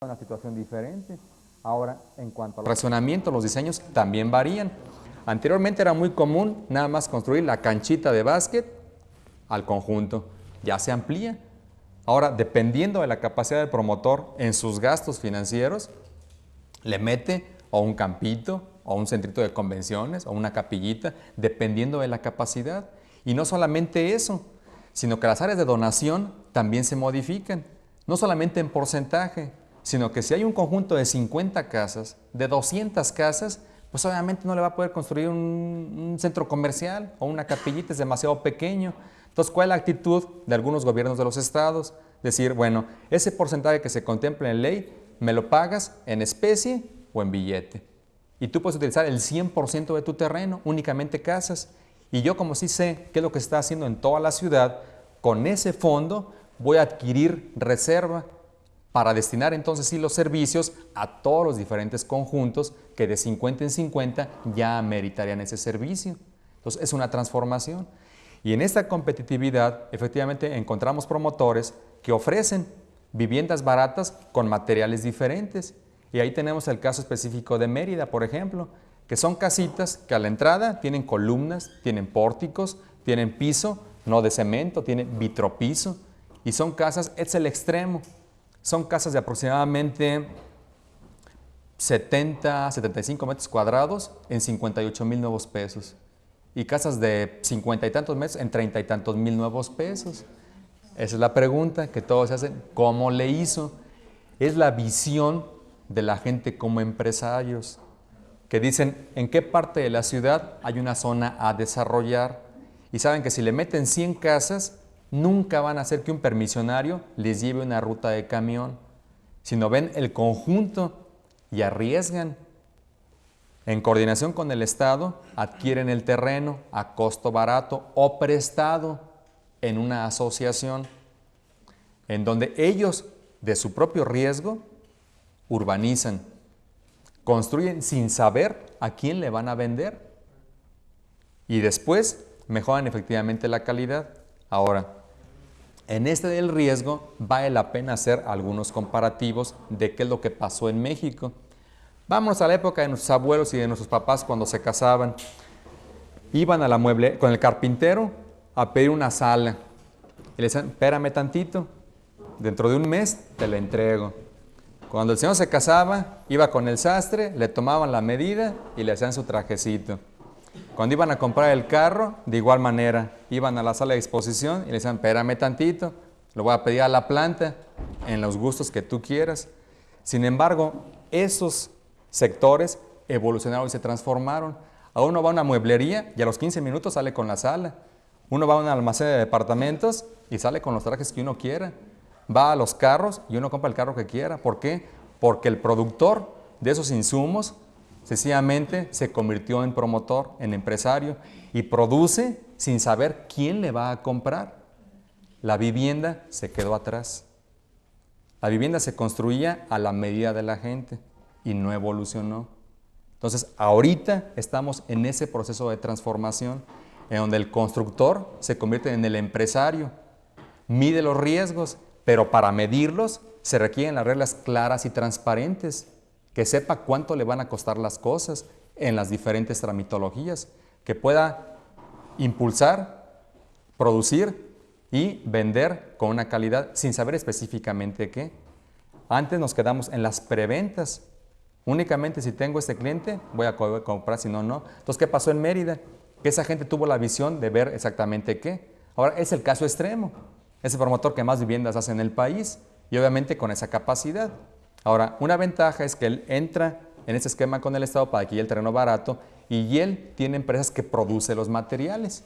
una situación diferente. Ahora, en cuanto al racionamiento, los diseños también varían. Anteriormente era muy común nada más construir la canchita de básquet al conjunto. Ya se amplía. Ahora, dependiendo de la capacidad del promotor en sus gastos financieros, le mete o un campito, o un centrito de convenciones, o una capillita, dependiendo de la capacidad. Y no solamente eso, sino que las áreas de donación también se modifican. No solamente en porcentaje, sino que si hay un conjunto de 50 casas, de 200 casas, pues obviamente no le va a poder construir un centro comercial o una capillita, es demasiado pequeño. Entonces, ¿cuál es la actitud de algunos gobiernos de los estados? Decir, bueno, ese porcentaje que se contempla en ley, me lo pagas en especie o en billete. Y tú puedes utilizar el 100% de tu terreno, únicamente casas. Y yo, como sí sé qué es lo que se está haciendo en toda la ciudad, con ese fondo voy a adquirir reserva para destinar entonces sí los servicios a todos los diferentes conjuntos que de 50 en 50 ya meritarían ese servicio. Entonces es una transformación. Y en esta competitividad efectivamente encontramos promotores que ofrecen viviendas baratas con materiales diferentes. Y ahí tenemos el caso específico de Mérida, por ejemplo, que son casitas que a la entrada tienen columnas, tienen pórticos, tienen piso, no de cemento, tienen vitropiso. Y son casas, es el extremo. Son casas de aproximadamente 70, 75 metros cuadrados en 58,000 nuevos pesos. Y casas de 50 y tantos metros en 30 y tantos mil nuevos pesos. Esa es la pregunta que todos se hacen. ¿Cómo le hizo? Es la visión de la gente como empresarios, que dicen en qué parte de la ciudad hay una zona a desarrollar. Y saben que si le meten 100 casas, nunca van a hacer que un permisionario les lleve una ruta de camión, sino ven el conjunto y arriesgan. En coordinación con el Estado, adquieren el terreno a costo barato o prestado en una asociación, en donde ellos, de su propio riesgo, urbanizan, construyen sin saber a quién le van a vender y después mejoran efectivamente la calidad. Ahora, en este del riesgo vale la pena hacer algunos comparativos de qué es lo que pasó en México. Vámonos a la época de nuestros abuelos y de nuestros papás cuando se casaban. Iban a la mueble con el carpintero a pedir una sala y le decían, espérame tantito, dentro de un mes te la entrego. Cuando el señor se casaba, iba con el sastre, le tomaban la medida y le hacían su trajecito. Cuando iban a comprar el carro, de igual manera, iban a la sala de exposición y le decían, espérame tantito, lo voy a pedir a la planta en los gustos que tú quieras. Sin embargo, esos sectores evolucionaron y se transformaron. A uno va a una mueblería y a los 15 minutos sale con la sala. Uno va a un almacén de departamentos y sale con los trajes que uno quiera. Va a los carros y uno compra el carro que quiera. ¿Por qué? Porque el productor de esos insumos sencillamente se convirtió en promotor, en empresario y produce sin saber quién le va a comprar. La vivienda se quedó atrás. La vivienda se construía a la medida de la gente y no evolucionó. Entonces, ahorita estamos en ese proceso de transformación en donde el constructor se convierte en el empresario, mide los riesgos, pero para medirlos se requieren las reglas claras y transparentes, que sepa cuánto le van a costar las cosas en las diferentes tramitologías, que pueda impulsar, producir y vender con una calidad sin saber específicamente qué. Antes nos quedamos en las preventas. Únicamente si tengo este cliente voy a comprar, si no, no. Entonces, ¿qué pasó en Mérida? Que esa gente tuvo la visión de ver exactamente qué. Ahora, es el caso extremo. Es el promotor que más viviendas hace en el país y obviamente con esa capacidad. Ahora, una ventaja es que él entra en ese esquema con el Estado para adquirir el terreno barato y él tiene empresas que producen los materiales.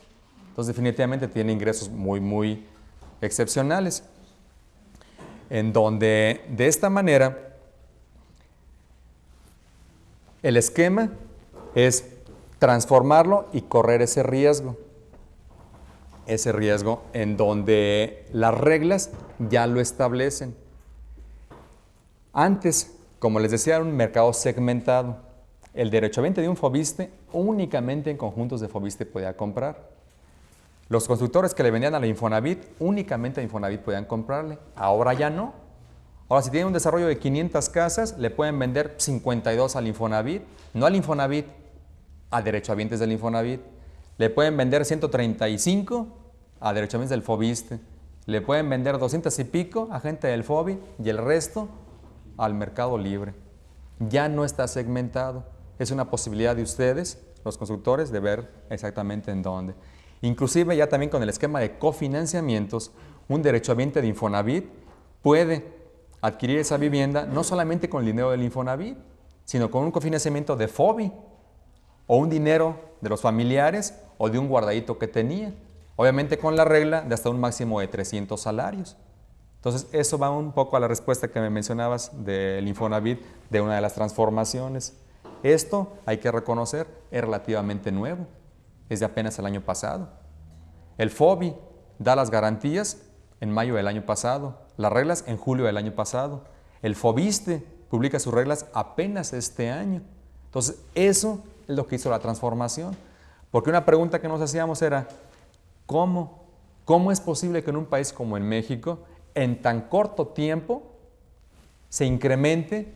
Entonces, definitivamente tiene ingresos muy excepcionales. En donde, de esta manera, el esquema es transformarlo y correr ese riesgo. Ese riesgo en donde las reglas ya lo establecen. Antes, como les decía, era un mercado segmentado. El derechohabiente de un Foviste únicamente en conjuntos de Foviste podía comprar. Los constructores que le vendían a la Infonavit únicamente a Infonavit podían comprarle. Ahora ya no. Ahora, si tienen un desarrollo de 500 casas, le pueden vender 52 al Infonavit, no al Infonavit, a derechohabientes del Infonavit. Le pueden vender 135 a derechohabientes del Fobiste. Le pueden vender 200 y pico a gente del Fobi y el resto al mercado libre. Ya no está segmentado. Es una posibilidad de ustedes, los constructores, de ver exactamente en dónde. Inclusive ya también con el esquema de cofinanciamientos, un derechohabiente de Infonavit puede adquirir esa vivienda no solamente con el dinero del Infonavit, sino con un cofinanciamiento de Fobi o un dinero de los familiares o de un guardadito que tenía. Obviamente con la regla de hasta un máximo de 300 salarios. Entonces, eso va un poco a la respuesta que me mencionabas del Infonavit, de una de las transformaciones. Esto, hay que reconocer, es relativamente nuevo. Es de apenas el año pasado. El FOBI da las garantías en mayo del año pasado, las reglas en julio del año pasado. El FOBISTE publica sus reglas apenas este año. Entonces, eso es lo que hizo la transformación. Porque una pregunta que nos hacíamos era, ¿cómo es posible que en un país como en México, en tan corto tiempo, se incremente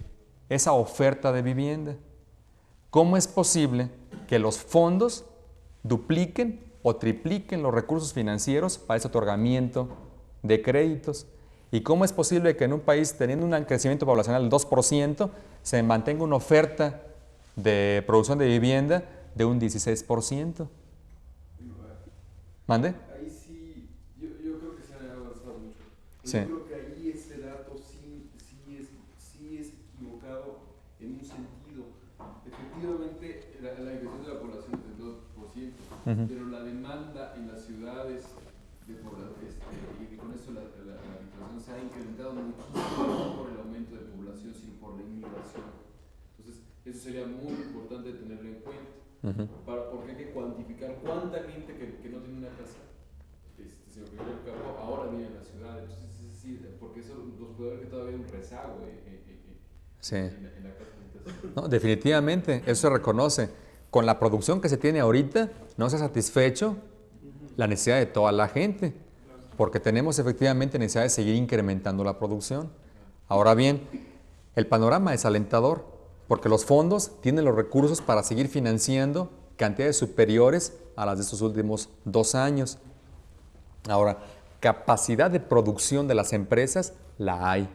esa oferta de vivienda? ¿Cómo es posible que los fondos dupliquen o tripliquen los recursos financieros para ese otorgamiento de créditos? ¿Y cómo es posible que en un país teniendo un crecimiento poblacional del 2% se mantenga una oferta de producción de vivienda de un 16%? ¿Mande? Ahí sí, yo creo que se ha avanzado mucho. Sí. Yo creo que ahí ese dato sí es equivocado en un sentido. Efectivamente, la migración de la población es del 2%, pero la demanda en las ciudades de población, y con eso la migración se ha incrementado muchísimo, no por el aumento de población, sino por la inmigración. Entonces, eso sería muy importante tenerlo en cuenta. Porque hay que cuantificar cuánta gente que no tiene una casa, sino que vive en el campo, ahora vive en la ciudad. Entonces, sí, porque eso nos puede ver que todavía hay un rezago Sí. en la capacitación. No, definitivamente, eso se reconoce. Con la producción que se tiene ahorita, no se ha satisfecho la necesidad de toda la gente, porque tenemos efectivamente necesidad de seguir incrementando la producción. Ahora bien, el panorama es alentador, porque los fondos tienen los recursos para seguir financiando cantidades superiores a las de estos últimos 2 años. Ahora, capacidad de producción de las empresas la hay.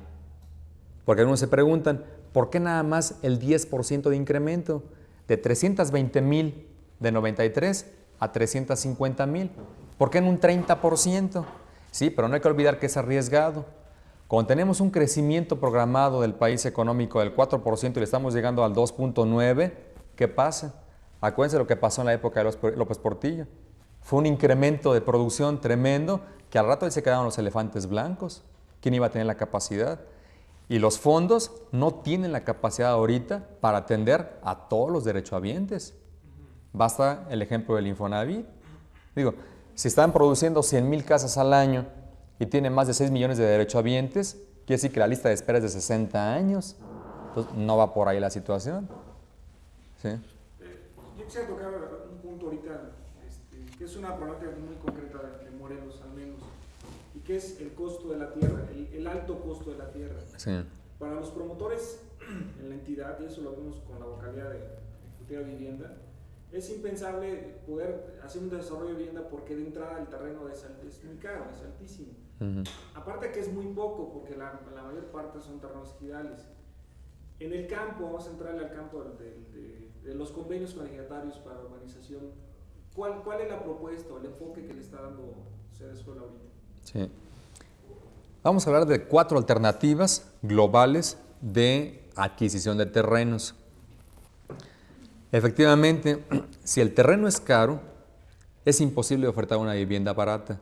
Porque algunos se preguntan, ¿por qué nada más el 10% de incremento? De 320,000 de 93 a 350,000. ¿Por qué en un 30%? Sí, pero no hay que olvidar que es arriesgado. Cuando tenemos un crecimiento programado del país económico del 4% y le estamos llegando al 2.9%, ¿qué pasa? Acuérdense lo que pasó en la época de López Portillo. Fue un incremento de producción tremendo que al rato ahí se quedaron los elefantes blancos. ¿Quién iba a tener la capacidad? Y los fondos no tienen la capacidad ahorita para atender a todos los derechohabientes. Basta el ejemplo del Infonavit. Digo, si están produciendo 100,000 casas al año y tienen más de 6 millones de derechohabientes, quiere decir que la lista de espera es de 60 años. Entonces, no va por ahí la situación. ¿Sí? Yo quisiera tocar un punto ahorita, que es una problemática muy concreta de Morelos al menos, y que es el costo de la tierra, el alto costo de la tierra. Sí. Para los promotores en la entidad, y eso lo vimos con la vocalía de Ejecutiva Vivienda, es impensable poder hacer un desarrollo de vivienda porque de entrada el terreno es muy caro, es altísimo. Aparte que es muy poco, porque la mayor parte son terrenos ejidales. En el campo, vamos a entrar al campo de los convenios con ejidatarios para urbanización. ¿Cuál es la propuesta o el enfoque que le está dando Cedesuel ahorita? Sí. Vamos a hablar de 4 alternativas globales de adquisición de terrenos. Efectivamente, si el terreno es caro, es imposible ofertar una vivienda barata,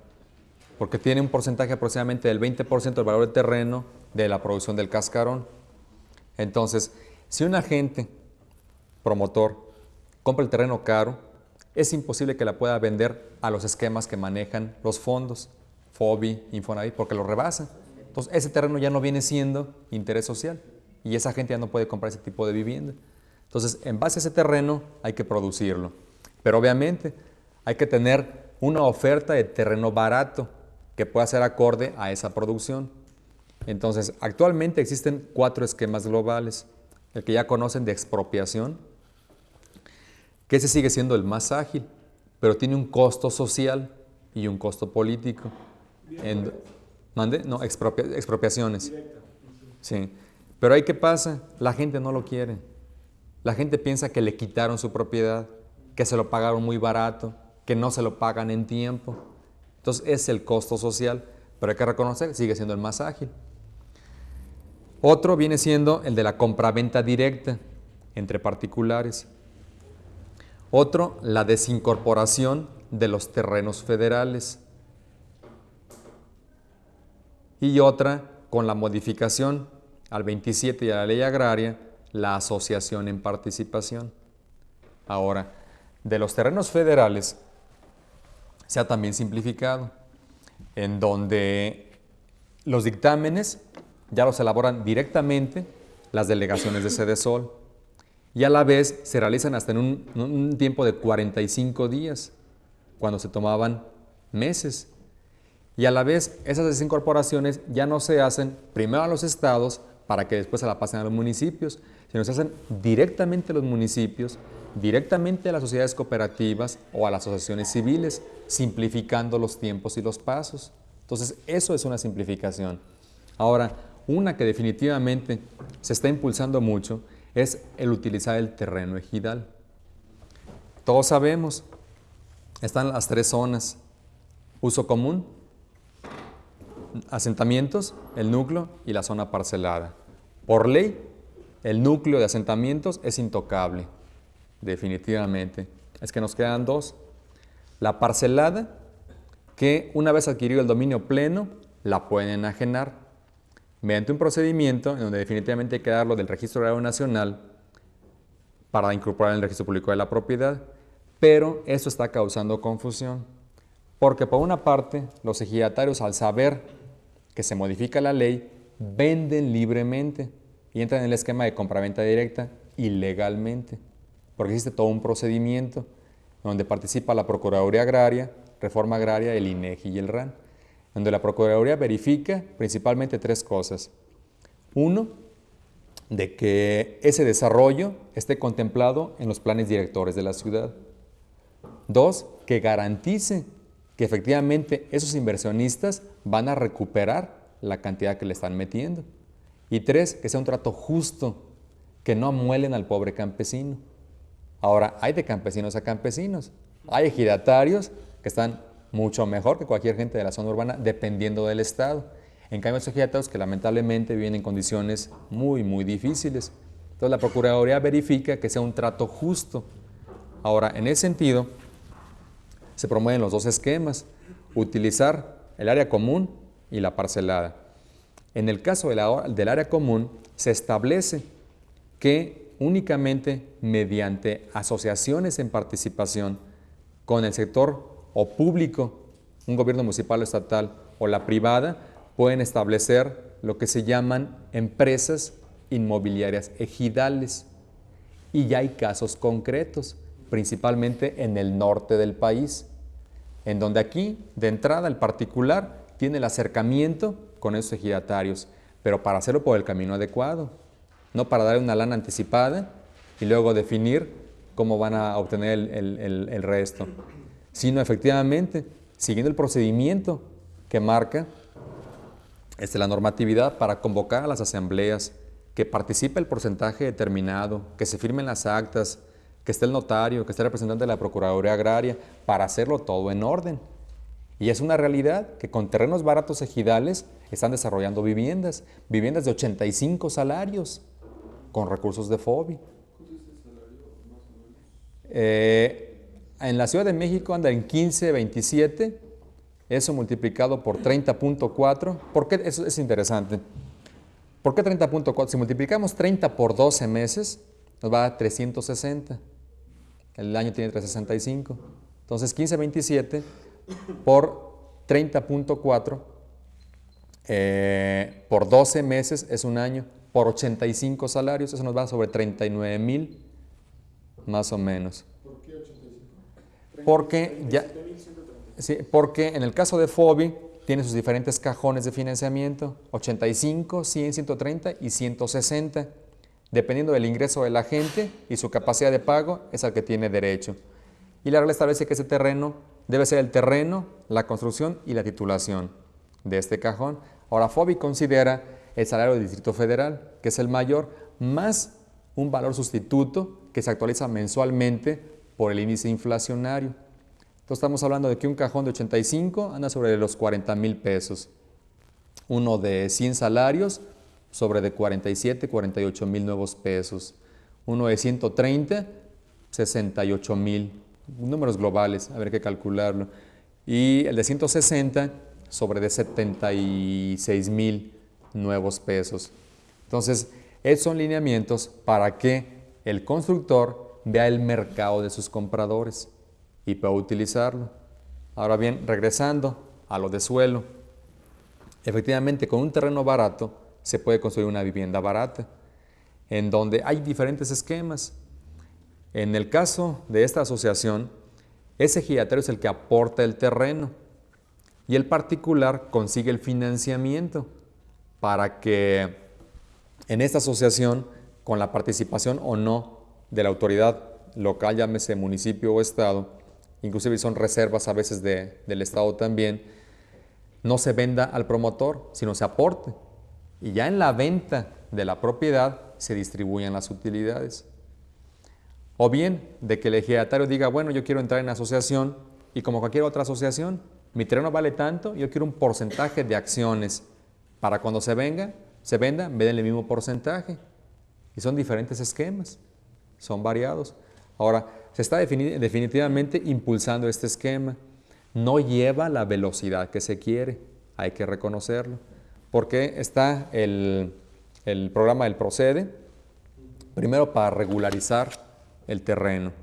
porque tiene un porcentaje aproximadamente del 20% del valor del terreno de la producción del cascarón. Entonces, si un agente promotor compra el terreno caro, es imposible que la pueda vender a los esquemas que manejan los fondos, FOBI, Infonavit, porque lo rebasan. Entonces, ese terreno ya no viene siendo interés social y esa gente ya no puede comprar ese tipo de vivienda. Entonces, en base a ese terreno hay que producirlo. Pero obviamente hay que tener una oferta de terreno barato que pueda ser acorde a esa producción. Entonces, actualmente existen 4 esquemas globales. El que ya conocen de expropiación, que ese sigue siendo el más ágil, pero tiene un costo social y un costo político. ¿Mande? No, expropiaciones. Sí. Pero ahí, ¿qué pasa? La gente no lo quiere. La gente piensa que le quitaron su propiedad, que se lo pagaron muy barato, que no se lo pagan en tiempo. Entonces, es el costo social, pero hay que reconocer, sigue siendo el más ágil. Otro viene siendo el de la compraventa directa entre particulares. Otro, la desincorporación de los terrenos federales. Y otra, con la modificación al 27 y a la ley agraria, la asociación en participación. Ahora, de los terrenos federales se ha también simplificado, en donde los dictámenes ya los elaboran directamente las delegaciones de Sedesol y a la vez se realizan hasta en un tiempo de 45 días, cuando se tomaban meses. Y a la vez esas desincorporaciones ya no se hacen primero a los estados para que después se la pasen a los municipios, sino se hacen directamente a los municipios, directamente a las sociedades cooperativas o a las asociaciones civiles, simplificando los tiempos y los pasos. Entonces, eso es una simplificación. Ahora, una que definitivamente se está impulsando mucho es el utilizar el terreno ejidal. Todos sabemos, están las 3 zonas: uso común, asentamientos, el núcleo y la zona parcelada. Por ley, el núcleo de asentamientos es intocable, definitivamente. Es que nos quedan 2. La parcelada, que una vez adquirido el dominio pleno, la pueden enajenar mediante un procedimiento en donde definitivamente hay que darlo del Registro Agrario Nacional para incorporar en el Registro Público de la Propiedad, pero esto está causando confusión, porque por una parte los ejidatarios, al saber que se modifica la ley, venden libremente y entran en el esquema de compraventa directa ilegalmente, porque existe todo un procedimiento donde participa la Procuraduría Agraria, Reforma Agraria, el INEGI y el RAN, donde la Procuraduría verifica principalmente 3 cosas. 1, de que ese desarrollo esté contemplado en los planes directores de la ciudad. 2, que garantice que efectivamente esos inversionistas van a recuperar la cantidad que le están metiendo. Y 3, que sea un trato justo, que no amuelen al pobre campesino. Ahora, hay de campesinos a campesinos. Hay ejidatarios que están mucho mejor que cualquier gente de la zona urbana, dependiendo del estado. En cambio, hay ejidatarios que lamentablemente viven en condiciones muy, muy difíciles. Entonces, la Procuraduría verifica que sea un trato justo. Ahora, en ese sentido, se promueven los 2 esquemas: utilizar el área común y la parcelada. En el caso del área común, se establece que únicamente mediante asociaciones en participación con el sector o público, un gobierno municipal o estatal, o la privada, pueden establecer lo que se llaman empresas inmobiliarias ejidales. Y ya hay casos concretos, principalmente en el norte del país, en donde aquí, de entrada, el particular tiene el acercamiento con esos ejidatarios, pero para hacerlo por el camino adecuado, no para darle una lana anticipada y luego definir cómo van a obtener el resto, sino efectivamente siguiendo el procedimiento que marca la normatividad para convocar a las asambleas, que participe el porcentaje determinado, que se firmen las actas, que esté el notario, que esté el representante de la Procuraduría Agraria, para hacerlo todo en orden. Y es una realidad que con terrenos baratos ejidales están desarrollando viviendas de 85 salarios con recursos de FOBI. ¿Cuánto es el salario más o menos? En la Ciudad de México anda en 15, 27, eso multiplicado por 30.4. ¿Por qué? Eso es interesante. ¿Por qué 30.4? Si multiplicamos 30 por 12 meses, nos va a dar 360. El año tiene 365. Entonces, 15.27 por 30.4 por 12 meses es un año, por 85 salarios, eso nos va sobre 39,000 más o menos. ¿Por qué 85? Porque, ya, sí, porque en el caso de FOBI tiene sus diferentes cajones de financiamiento, 85, 100, 130 y 160. Dependiendo del ingreso de la gente y su capacidad de pago, es al que tiene derecho. Y la regla establece que ese terreno debe ser el terreno, la construcción y la titulación de este cajón. Ahora, FOBI considera el salario del Distrito Federal, que es el mayor, más un valor sustituto que se actualiza mensualmente por el índice inflacionario. Entonces estamos hablando de que un cajón de 85 anda sobre los 40,000 pesos. Uno de 100 salarios sobre de 47, 48,000 nuevos pesos. Uno de 130, 68,000. Números globales, a ver qué calcularlo. Y el de 160 sobre de 76,000 nuevos pesos. Entonces, esos son lineamientos para que el constructor vea el mercado de sus compradores y pueda utilizarlo. Ahora bien, regresando a lo de suelo, efectivamente con un terreno barato se puede construir una vivienda barata, en donde hay diferentes esquemas. En el caso de esta asociación, ese ejidatario es el que aporta el terreno y el particular consigue el financiamiento para que en esta asociación, con la participación o no de la autoridad local, llámese municipio o estado, inclusive son reservas a veces del estado también, no se venda al promotor, sino se aporte. Y ya en la venta de la propiedad se distribuyen las utilidades. O bien, de que el ejidatario diga, bueno, yo quiero entrar en asociación y como cualquier otra asociación, mi terreno vale tanto, yo quiero un porcentaje de acciones. Para cuando se venda, me den el mismo porcentaje. Y son diferentes esquemas, son variados. Ahora, se está definitivamente impulsando este esquema. No lleva la velocidad que se quiere, hay que reconocerlo. Porque está el programa del Procede, primero para regularizar el terreno,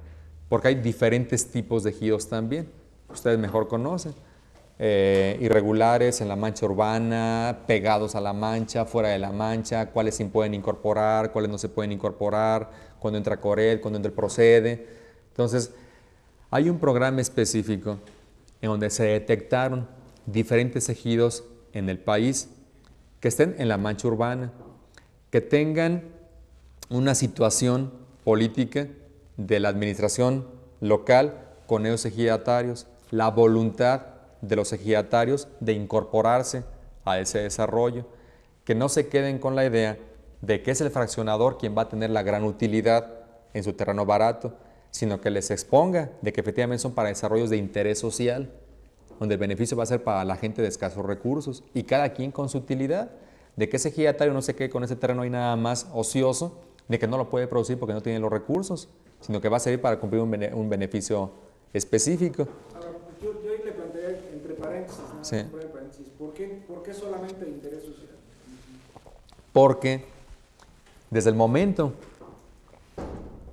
porque hay diferentes tipos de ejidos también, ustedes mejor conocen, irregulares en la mancha urbana, pegados a la mancha, fuera de la mancha, cuáles se pueden incorporar, cuáles no se pueden incorporar, cuando entra Cored, cuando entra el Procede. Entonces, hay un programa específico en donde se detectaron diferentes ejidos en el país que estén en la mancha urbana, que tengan una situación política de la administración local con esos ejidatarios, la voluntad de los ejidatarios de incorporarse a ese desarrollo, que no se queden con la idea de que es el fraccionador quien va a tener la gran utilidad en su terreno barato, sino que les exponga de que efectivamente son para desarrollos de interés social, donde el beneficio va a ser para la gente de escasos recursos y cada quien con su utilidad, de que ese ejidatario no se quede con ese terreno ahí nada más ocioso, de que no lo puede producir porque no tiene los recursos, sino que va a servir para cumplir un beneficio específico. Ahora, yo ahí le planteé entre paréntesis, ¿no? Sí. ¿Por qué solamente el interés social? Porque desde el momento,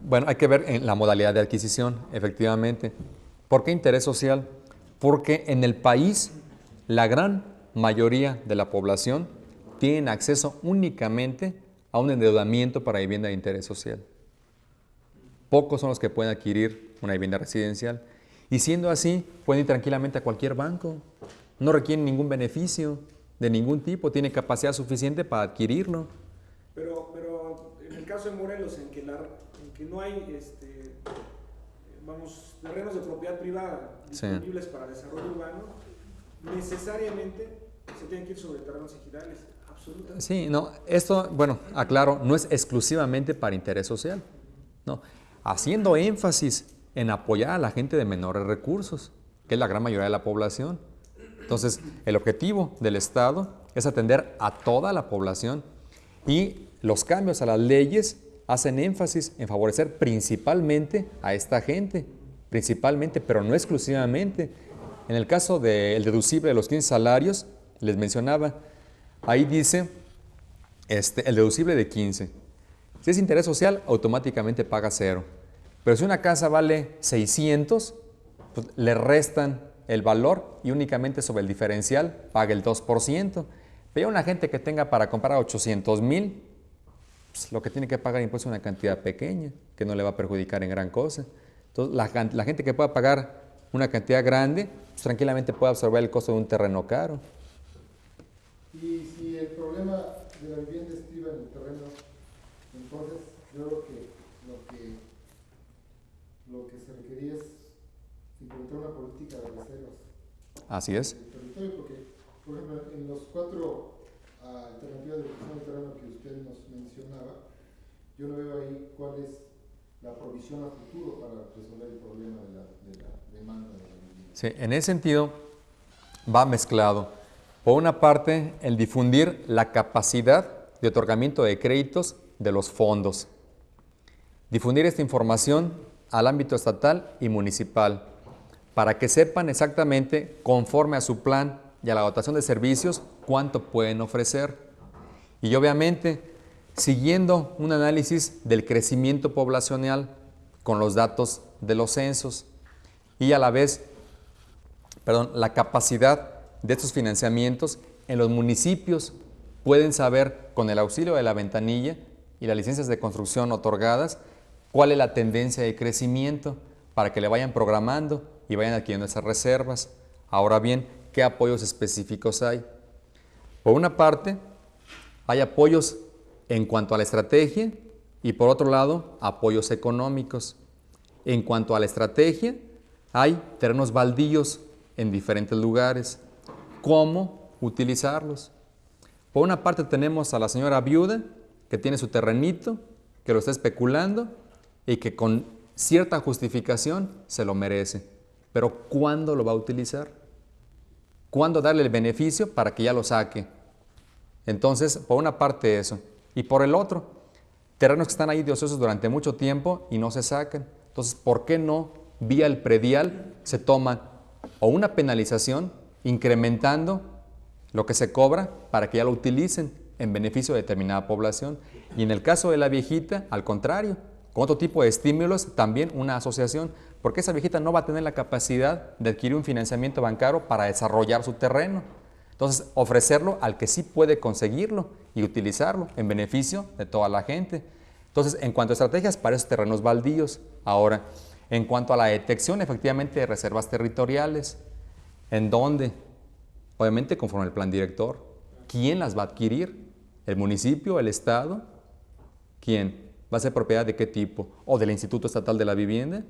bueno, hay que ver en la modalidad de adquisición, efectivamente. ¿Por qué interés social? Porque en el país la gran mayoría de la población tienen acceso únicamente a un endeudamiento para vivienda de interés social. Pocos son los que pueden adquirir una vivienda residencial. Y siendo así, pueden ir tranquilamente a cualquier banco. No requieren ningún beneficio de ningún tipo, tienen capacidad suficiente para adquirirlo. Pero en el caso de Morelos, en que no hay terrenos de propiedad privada disponibles para desarrollo urbano, necesariamente se tienen que ir sobre terrenos ejidales. Absolutamente. Sí, no, esto, bueno, aclaro, no es exclusivamente para interés social, no, haciendo énfasis en apoyar a la gente de menores recursos, que es la gran mayoría de la población. Entonces, el objetivo del Estado es atender a toda la población y los cambios a las leyes hacen énfasis en favorecer principalmente a esta gente, principalmente, pero no exclusivamente. En el caso del deducible de los 15 salarios, les mencionaba, ahí dice el deducible de 15. Si es interés social, automáticamente paga 0. Pero si una casa vale 600, pues le restan el valor y únicamente sobre el diferencial paga el 2%. Pero una gente que tenga para comprar a 800,000, pues lo que tiene que pagar impuesto es una cantidad pequeña, que no le va a perjudicar en gran cosa. Entonces, la gente que pueda pagar una cantidad grande, pues tranquilamente puede absorber el costo de un terreno caro. Y si el problema de la vivienda estriba en el terreno, entonces yo creo que lo que se requería es implementar una política de reservas. Así es. Del territorio, porque, por ejemplo, en los 4 alternativas de gestión del terreno que usted nos mencionaba, yo no veo ahí cuál es la provisión a futuro para resolver el problema de la demanda de la vivienda. Sí, en ese sentido va mezclado. Por una parte, el difundir la capacidad de otorgamiento de créditos de los fondos. Difundir esta información al ámbito estatal y municipal para que sepan exactamente, conforme a su plan y a la dotación de servicios, cuánto pueden ofrecer. Y obviamente, siguiendo un análisis del crecimiento poblacional con los datos de los censos y a la vez, la capacidad de estos financiamientos en los municipios pueden saber, con el auxilio de la ventanilla y las licencias de construcción otorgadas, cuál es la tendencia de crecimiento para que le vayan programando y vayan adquiriendo esas reservas. Ahora bien, ¿qué apoyos específicos hay? Por una parte, hay apoyos en cuanto a la estrategia y por otro lado, apoyos económicos. En cuanto a la estrategia, hay terrenos baldíos en diferentes lugares. ¿Cómo utilizarlos? Por una parte tenemos a la señora viuda que tiene su terrenito, que lo está especulando y que con cierta justificación se lo merece. Pero ¿cuándo lo va a utilizar? ¿Cuándo darle el beneficio para que ya lo saque? Entonces, por una parte eso. Y por el otro, terrenos que están ahí de ociosos durante mucho tiempo y no se sacan. Entonces, ¿por qué no vía el predial se toma o una penalización incrementando lo que se cobra para que ya lo utilicen en beneficio de determinada población? Y en el caso de la viejita, al contrario, con otro tipo de estímulos, también una asociación, porque esa viejita no va a tener la capacidad de adquirir un financiamiento bancario para desarrollar su terreno. Entonces, ofrecerlo al que sí puede conseguirlo y utilizarlo en beneficio de toda la gente. Entonces, en cuanto a estrategias para esos terrenos baldíos, ahora, en cuanto a la detección efectivamente de reservas territoriales, ¿en dónde? Obviamente conforme al plan director. ¿Quién las va a adquirir? ¿El municipio? ¿El estado? ¿Quién? ¿Va a ser propiedad de qué tipo? ¿O del Instituto Estatal de la Vivienda?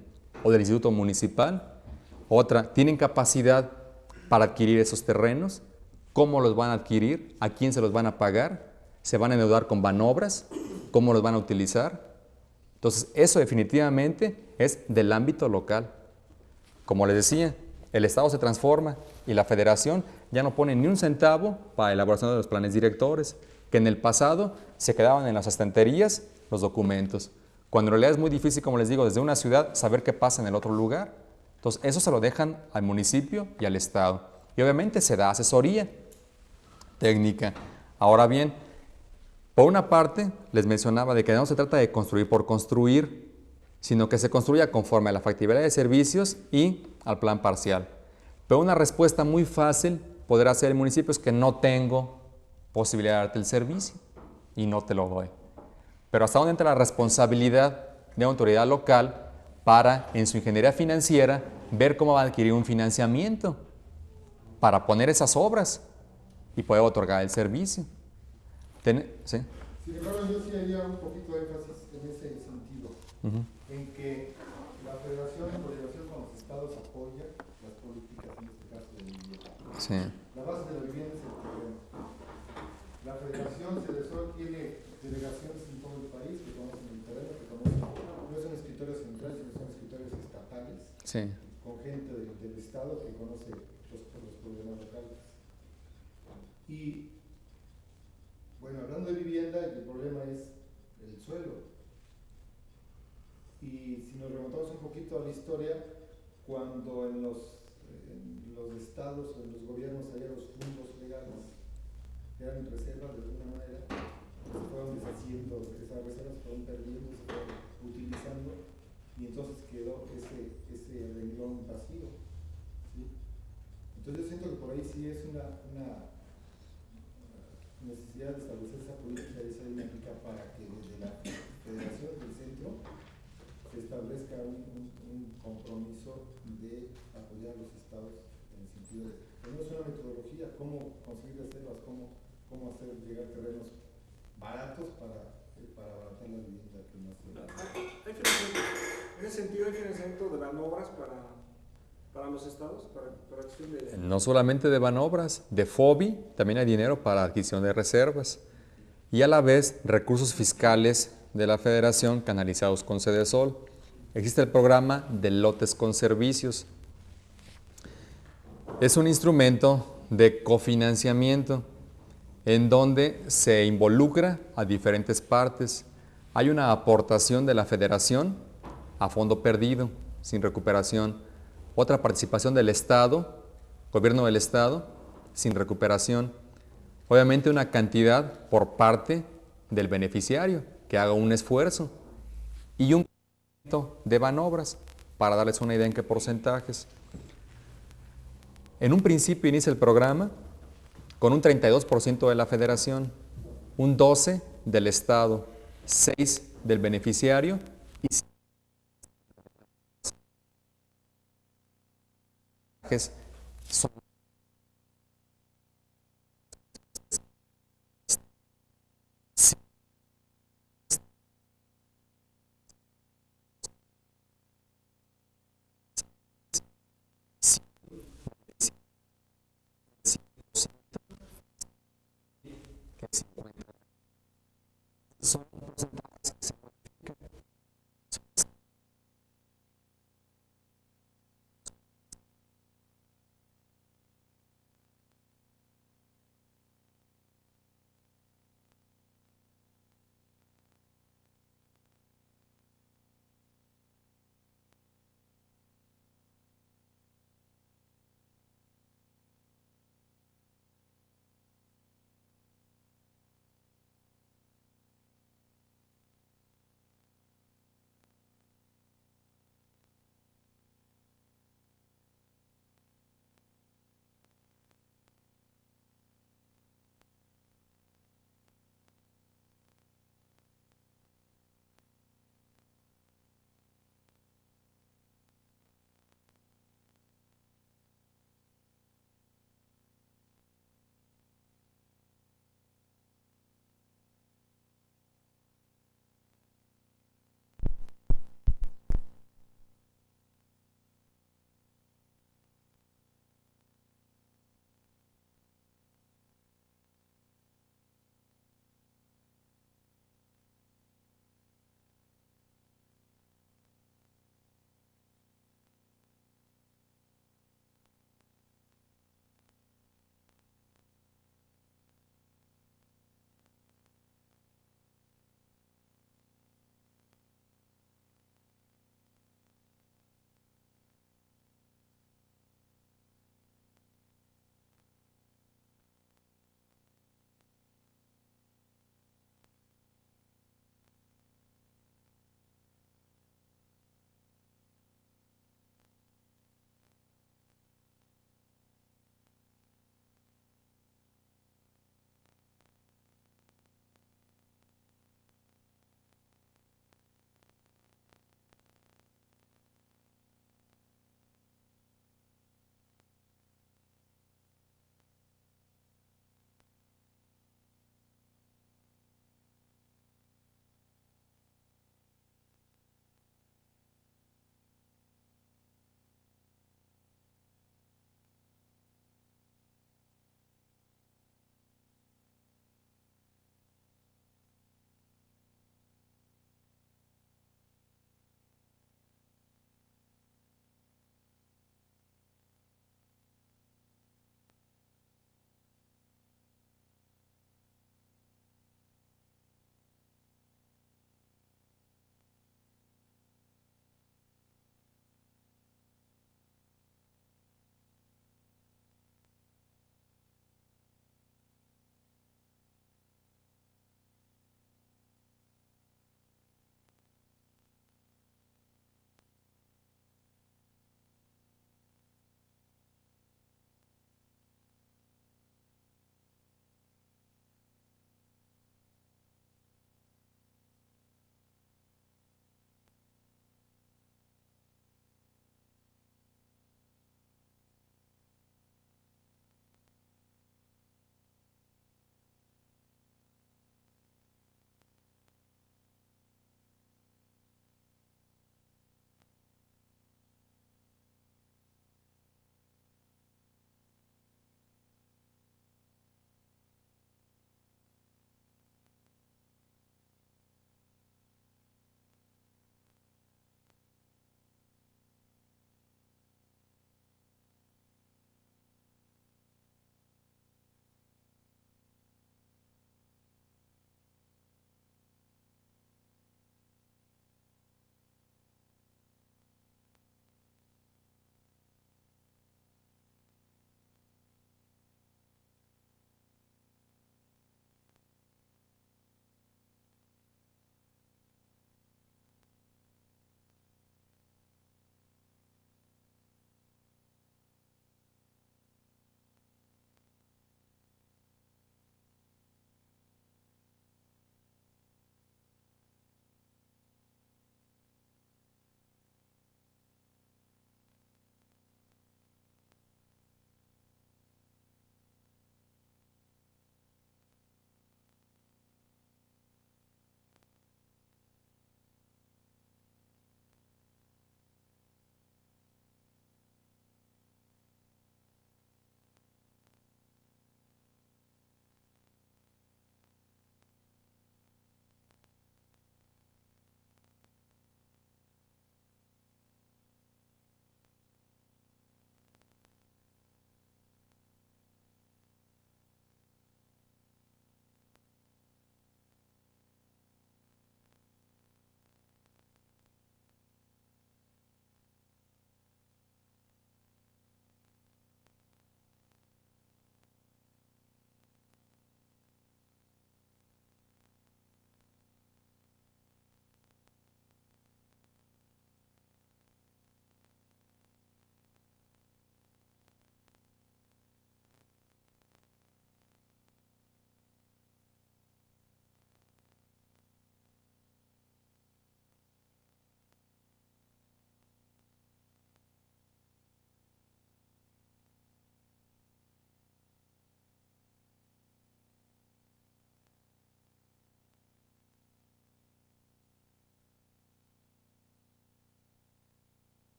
¿O del Instituto Municipal? Otra, ¿tienen capacidad para adquirir esos terrenos? ¿Cómo los van a adquirir? ¿A quién se los van a pagar? ¿Se van a endeudar con banobras? ¿Cómo los van a utilizar? Entonces, eso definitivamente es del ámbito local. Como les decía, el Estado se transforma y la Federación ya no pone ni un centavo para la elaboración de los planes directores, que en el pasado se quedaban en las estanterías los documentos, cuando en realidad es muy difícil, como les digo, desde una ciudad saber qué pasa en el otro lugar. Entonces, eso se lo dejan al municipio y al Estado. Y obviamente se da asesoría técnica. Ahora bien, por una parte, les mencionaba de que no se trata de construir por construir, sino que se construya conforme a la factibilidad de servicios y al plan parcial. Pero una respuesta muy fácil podrá ser el municipio es que no tengo posibilidad de darte el servicio y no te lo doy. Pero ¿hasta dónde entra la responsabilidad de una autoridad local para, en su ingeniería financiera, ver cómo va a adquirir un financiamiento para poner esas obras y poder otorgar el servicio? ¿Sí? Sin embargo, yo sí haría un poquito de énfasis en ese sentido, en que la Federación en coordinación con los estados apoya las políticas, en este caso de vivienda. Sí. La base de la vivienda es el terreno. La Federación tiene delegaciones en todo el país que conocen el terreno, que conocen, no son escritorios centrales, sino son escritorios estatales, Sí. con gente del estado que conoce los problemas locales. Y bueno, hablando de vivienda, el problema es el suelo. Y si nos remontamos un poquito a la historia, cuando en los estados o en los gobiernos había los fondos legales, eran reservas de alguna manera, se fueron deshaciendo, esas reservas se fueron perdiendo, se fueron utilizando, y entonces quedó ese renglón vacío. ¿Sí? Entonces yo siento que por ahí sí es una necesidad de establecer esa política y esa dinámica para que desde la Federación del Centro se establezca un compromiso de apoyar a los estados en el sentido de tenemos una metodología, cómo conseguir reservas, cómo cómo hacer llegar terrenos baratos para abaratar la vivienda que más En ese sentido, hay financiamiento de Banobras para los estados, para acción de... No solamente de Banobras, de FOBI también hay dinero para adquisición de reservas y a la vez recursos fiscales de la Federación canalizados con Sedesol. Existe el programa de lotes con servicios. Es un instrumento de cofinanciamiento en donde se involucra a diferentes partes. Hay una aportación de la Federación a fondo perdido, sin recuperación. Otra participación del Estado, gobierno del Estado, sin recuperación. Obviamente una cantidad por parte del beneficiario, que haga un esfuerzo. Y un de Banobras, para darles una idea en qué porcentajes. En un principio inicia el programa con un 32% de la Federación, un 12% del Estado, 6% del beneficiario y 5% son porcentajes que se modifican.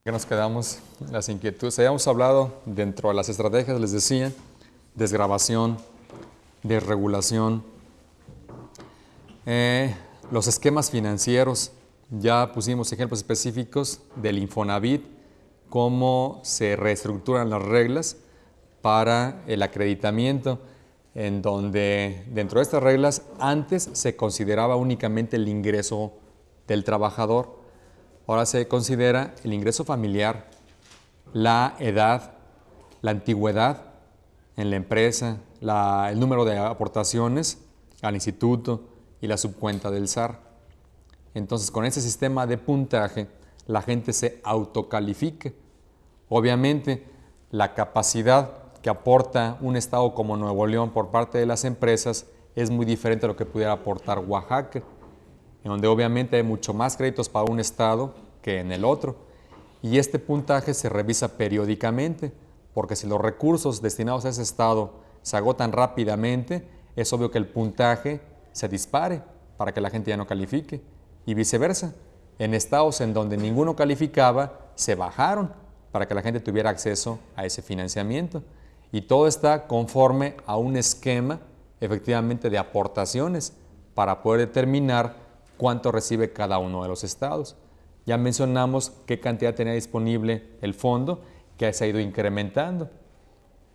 ¿Qué nos quedamos? Las inquietudes. Habíamos hablado dentro de las estrategias, les decía, desgravación, desregulación, los esquemas financieros. Ya pusimos ejemplos específicos del Infonavit, cómo se reestructuran las reglas para el acreditamiento, en donde dentro de estas reglas antes se consideraba únicamente el ingreso del trabajador. Ahora se considera el ingreso familiar, la edad, la antigüedad en la empresa, el número de aportaciones al instituto y la subcuenta del SAR. Entonces, con ese sistema de puntaje, la gente se autocalifica. Obviamente, la capacidad que aporta un estado como Nuevo León por parte de las empresas es muy diferente a lo que pudiera aportar Oaxaca, en donde obviamente hay mucho más créditos para un estado que en el otro. Y este puntaje se revisa periódicamente, porque si los recursos destinados a ese estado se agotan rápidamente, es obvio que el puntaje se dispare para que la gente ya no califique. Y viceversa, en estados en donde ninguno calificaba, se bajaron para que la gente tuviera acceso a ese financiamiento. Y todo está conforme a un esquema, efectivamente, de aportaciones para poder determinar cuánto recibe cada uno de los estados. Ya mencionamos qué cantidad tenía disponible el fondo, que se ha ido incrementando.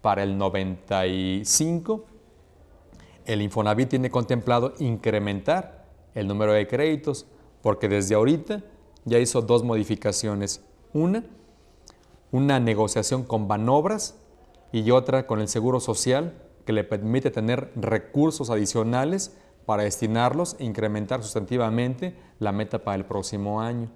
Para el 95, el Infonavit tiene contemplado incrementar el número de créditos, porque desde ahorita ya hizo dos modificaciones. Una negociación con Banobras y otra con el Seguro Social, que le permite tener recursos adicionales para destinarlos e incrementar sustantivamente la meta para el próximo año.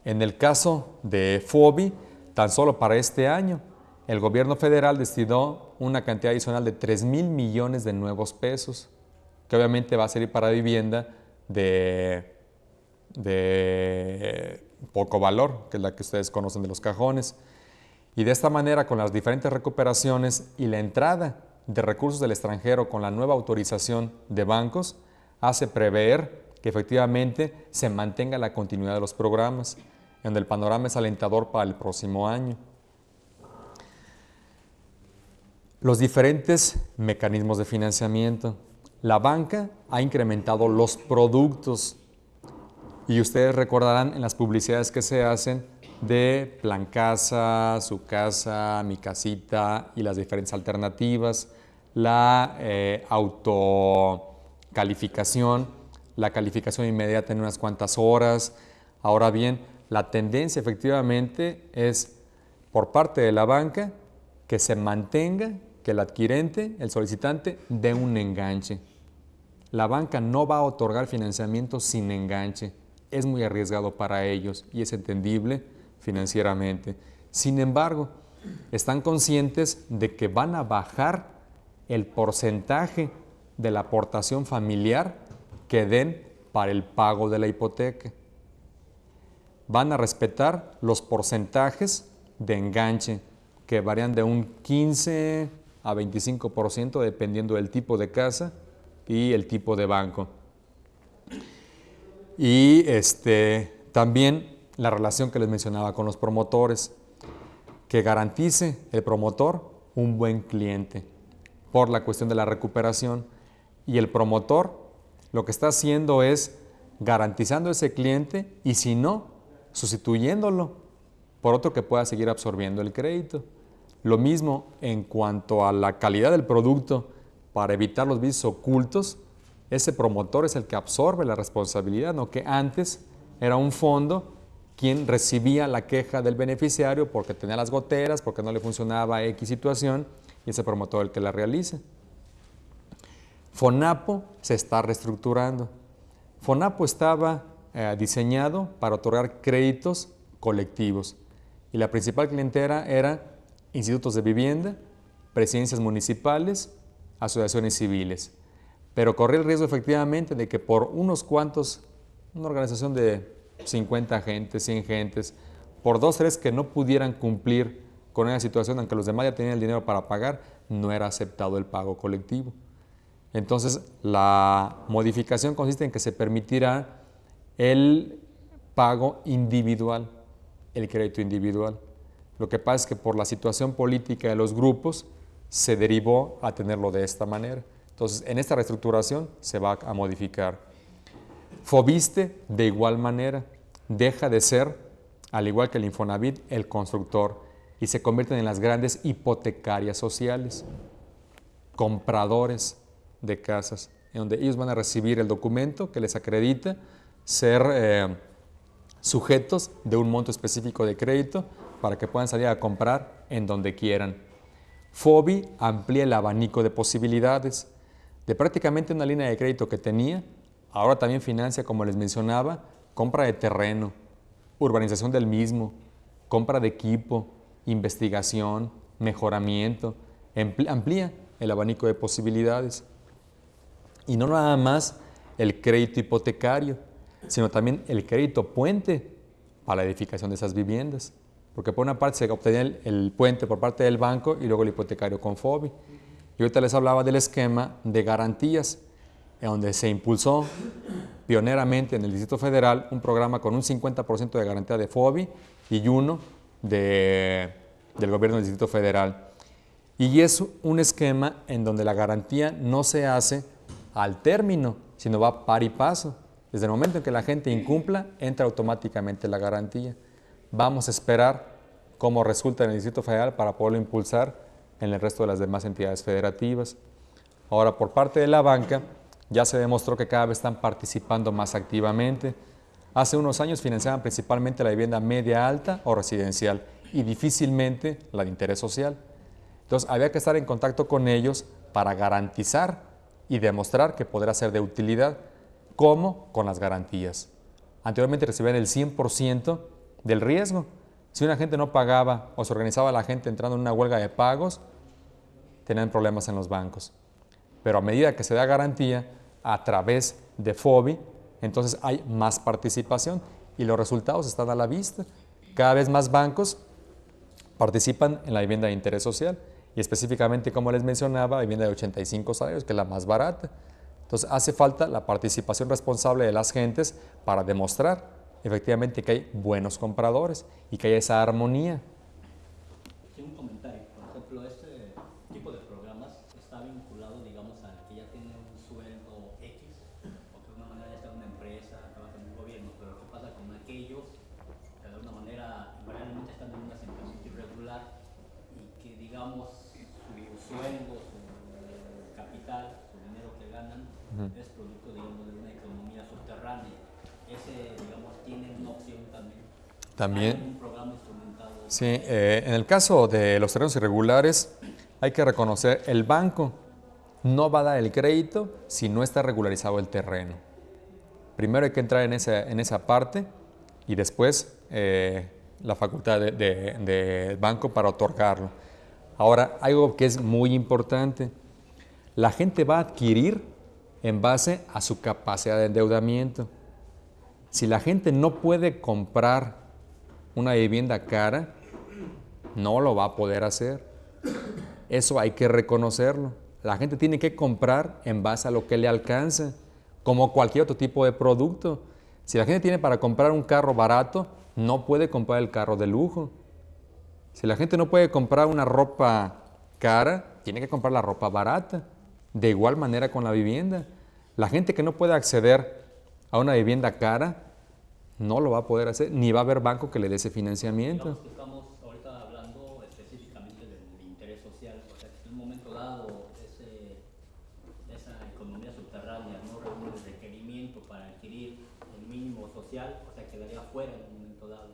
En el caso de FOBI, tan solo para este año, el gobierno federal destinó una cantidad adicional de 3,000 millones de nuevos pesos, que obviamente va a servir para vivienda de poco valor, que es la que ustedes conocen de los cajones. Y de esta manera, con las diferentes recuperaciones y la entrada de recursos del extranjero con la nueva autorización de bancos, hace prever que efectivamente se mantenga la continuidad de los programas, en donde el panorama es alentador para el próximo año. Los diferentes mecanismos de financiamiento. La banca ha incrementado los productos y ustedes recordarán en las publicidades que se hacen de Plan Casa, Su Casa, Mi Casita y las diferentes alternativas, la autocalificación, la calificación inmediata en unas cuantas horas. Ahora bien, la tendencia efectivamente es por parte de la banca que se mantenga, que el adquirente, el solicitante, dé un enganche. La banca no va a otorgar financiamiento sin enganche. Es muy arriesgado para ellos y es entendible financieramente. Sin embargo, están conscientes de que van a bajar el porcentaje de la aportación familiar que den para el pago de la hipoteca. Van a respetar los porcentajes de enganche, que varían de un 15 a 25% dependiendo del tipo de casa y el tipo de banco. Y también la relación que les mencionaba con los promotores, que garantice el promotor un buen cliente por la cuestión de la recuperación, y el promotor lo que está haciendo es garantizando ese cliente y si no, sustituyéndolo por otro que pueda seguir absorbiendo el crédito. Lo mismo en cuanto a la calidad del producto para evitar los vicios ocultos, ese promotor es el que absorbe la responsabilidad, no que antes era un fondo quien recibía la queja del beneficiario porque tenía las goteras, porque no le funcionaba X situación, y ese promotor el que la realiza. FONAPO se está reestructurando. FONAPO estaba diseñado para otorgar créditos colectivos y la principal clientela era institutos de vivienda, presidencias municipales, asociaciones civiles. Pero corría el riesgo efectivamente de que por unos cuantos, una organización de 50 gentes, 100 gentes, por 2, 3 que no pudieran cumplir con esa situación, aunque los demás ya tenían el dinero para pagar, no era aceptado el pago colectivo. Entonces, la modificación consiste en que se permitirá el pago individual. el crédito individual. Lo que pasa es que por la situación política de los grupos se derivó a tenerlo de esta manera. Entonces, en esta reestructuración se va a modificar. Fobiste, de igual manera, deja de ser, al igual que el Infonavit, el constructor y se convierten en las grandes hipotecarias sociales, compradores de casas, en donde ellos van a recibir el documento que les acredita ser sujetos de un monto específico de crédito para que puedan salir a comprar en donde quieran. Fobi amplía el abanico de posibilidades. De prácticamente una línea de crédito que tenía, ahora también financia, como les mencionaba, compra de terreno, urbanización del mismo, compra de equipo, investigación, mejoramiento, amplía el abanico de posibilidades. Y no nada más el crédito hipotecario, sino también el crédito puente para la edificación de esas viviendas. Porque por una parte se obtenía el puente por parte del banco y luego el hipotecario con Fobi. Y ahorita les hablaba del esquema de garantías, en donde se impulsó pioneramente en el Distrito Federal un programa con un 50% de garantía de Fobi y uno del gobierno del Distrito Federal. Y es un esquema en donde la garantía no se hace al término, sino va par y paso. Desde el momento en que la gente incumpla, entra automáticamente la garantía. Vamos a esperar cómo resulta en el Distrito Federal para poderlo impulsar en el resto de las demás entidades federativas. Ahora, por parte de la banca, ya se demostró que cada vez están participando más activamente. Hace unos años financiaban principalmente la vivienda media alta o residencial y difícilmente la de interés social. Entonces, había que estar en contacto con ellos para garantizar y demostrar que podrá ser de utilidad. ¿Cómo? Con las garantías. Anteriormente recibían el 100% del riesgo. Si una gente no pagaba o se organizaba la gente entrando en una huelga de pagos, tenían problemas en los bancos. Pero a medida que se da garantía a través de Fobi, entonces hay más participación y los resultados están a la vista. Cada vez más bancos participan en la vivienda de interés social y específicamente, como les mencionaba, vivienda de 85 salarios, que es la más barata. Entonces hace falta la participación responsable de las gentes para demostrar efectivamente que hay buenos compradores y que hay esa armonía. Sí, un comentario. Por ejemplo, este tipo de programas está vinculado, digamos, al que ya tiene un sueldo X, o que de alguna manera ya está en una empresa, trabaja en un gobierno, pero ¿qué pasa con aquellos que de alguna manera realmente están en una situación irregular y que, digamos, su sueldo, su capital, su dinero que ganan, es producto, digamos, de una economía subterránea? Ese, digamos, tiene una opción también. También. ¿Hay un programa instrumentado? Sí, en el caso de los terrenos irregulares, hay que reconocer, el banco no va a dar el crédito si no está regularizado el terreno. Primero hay que entrar en esa parte y después la facultad del banco para otorgarlo. Ahora, algo que es muy importante, la gente va a adquirir en base a su capacidad de endeudamiento. Si la gente no puede comprar una vivienda cara, no lo va a poder hacer. Eso hay que reconocerlo. La gente tiene que comprar en base a lo que le alcanza, como cualquier otro tipo de producto. Si la gente tiene para comprar un carro barato, no puede comprar el carro de lujo. Si la gente no puede comprar una ropa cara, tiene que comprar la ropa barata. De igual manera con la vivienda. La gente que no puede acceder a una vivienda cara, no lo va a poder hacer, ni va a haber banco que le dé ese financiamiento. Digamos que estamos ahorita hablando específicamente del interés social, o sea, que en un momento dado esa economía subterránea no reúne el requerimiento para adquirir el mínimo social, o sea, quedaría fuera en un momento dado.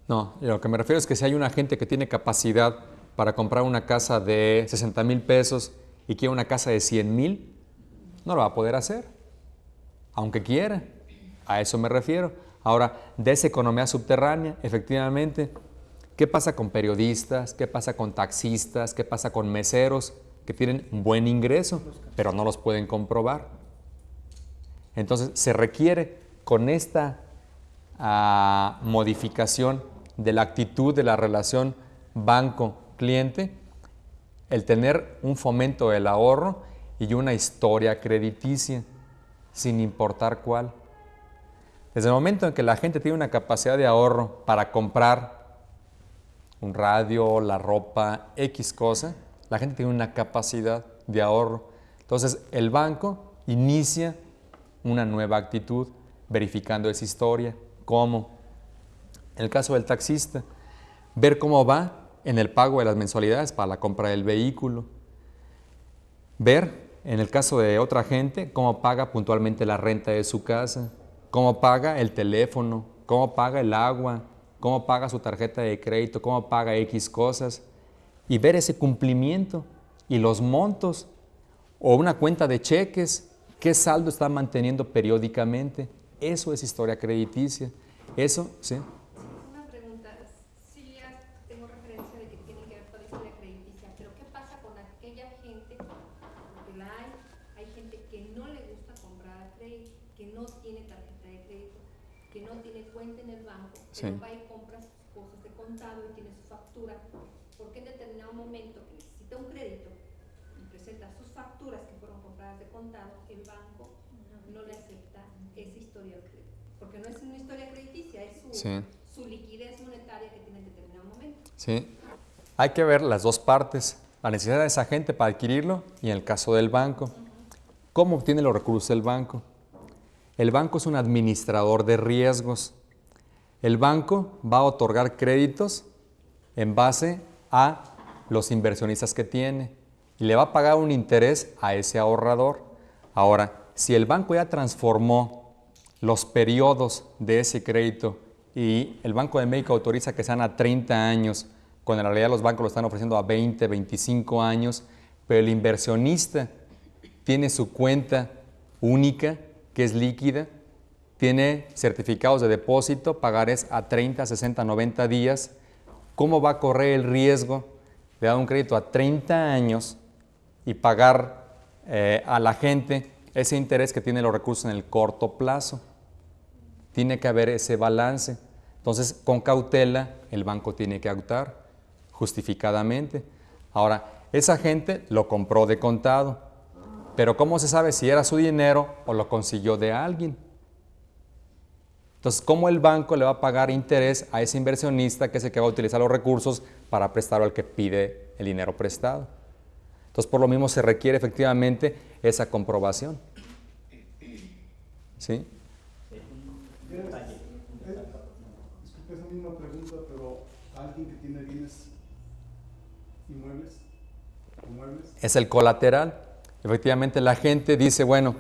No, lo que me refiero es que si hay una gente que tiene capacidad para comprar una casa de 60,000 pesos y quiere una casa de 100,000, no lo va a poder hacer, aunque quiera. A eso me refiero. Ahora, de esa economía subterránea, efectivamente, ¿qué pasa con periodistas? ¿Qué pasa con taxistas? ¿Qué pasa con meseros que tienen buen ingreso, pero no los pueden comprobar? Entonces, se requiere con esta modificación de la actitud de la relación banco-cliente, el tener un fomento del ahorro y una historia crediticia, sin importar cuál. Desde el momento en que la gente tiene una capacidad de ahorro para comprar un radio, la ropa, X cosa, la gente tiene una capacidad de ahorro. Entonces, el banco inicia una nueva actitud verificando esa historia. ¿Cómo? En el caso del taxista, ver cómo va en el pago de las mensualidades para la compra del vehículo. Ver, en el caso de otra gente, cómo paga puntualmente la renta de su casa, cómo paga el teléfono, cómo paga el agua, cómo paga su tarjeta de crédito, cómo paga X cosas, y ver ese cumplimiento y los montos, o una cuenta de cheques, qué saldo está manteniendo periódicamente. Eso es historia crediticia. Eso, ¿sí? Una pregunta, sí ya tengo referencia de que tiene que ver con la historia crediticia, pero ¿qué pasa con aquella gente, porque la hay gente que no le gusta comprar a crédito, que no tiene tarjeta de crédito, que no tiene cuenta en el banco, pero Sí. va y compra sus cosas de contado y tiene su factura, porque en determinado momento que necesita un crédito y presenta sus facturas que fueron compradas de contado, el banco no le acepta esa historia del crédito, porque no es una historia crediticia, es Sí. su liquidez monetaria que tiene en determinado momento. Sí. Hay que ver las dos partes, la necesidad de esa gente para adquirirlo y en el caso del banco. ¿Cómo obtiene los recursos el banco? El banco es un administrador de riesgos. El banco va a otorgar créditos en base a los inversionistas que tiene y le va a pagar un interés a ese ahorrador. Ahora, si el banco ya transformó los periodos de ese crédito y el Banco de México autoriza que sean a 30 años, cuando en realidad los bancos lo están ofreciendo a 20, 25 años, pero el inversionista tiene su cuenta única, que es líquida, tiene certificados de depósito, pagarés a 30, 60, 90 días. ¿Cómo va a correr el riesgo de dar un crédito a 30 años y pagar a la gente ese interés que tiene los recursos en el corto plazo? Tiene que haber ese balance. Entonces, con cautela, el banco tiene que actuar justificadamente. Ahora, esa gente lo compró de contado, pero ¿cómo se sabe si era su dinero o lo consiguió de alguien? Entonces, ¿cómo el banco le va a pagar interés a ese inversionista que es el que va a utilizar los recursos para prestarlo al que pide el dinero prestado? Entonces, por lo mismo se requiere efectivamente esa comprobación. ¿Sí? Disculpe esa misma pregunta, pero alguien que tiene bienes inmuebles o muebles. Es el colateral. Efectivamente, la gente dice, bueno,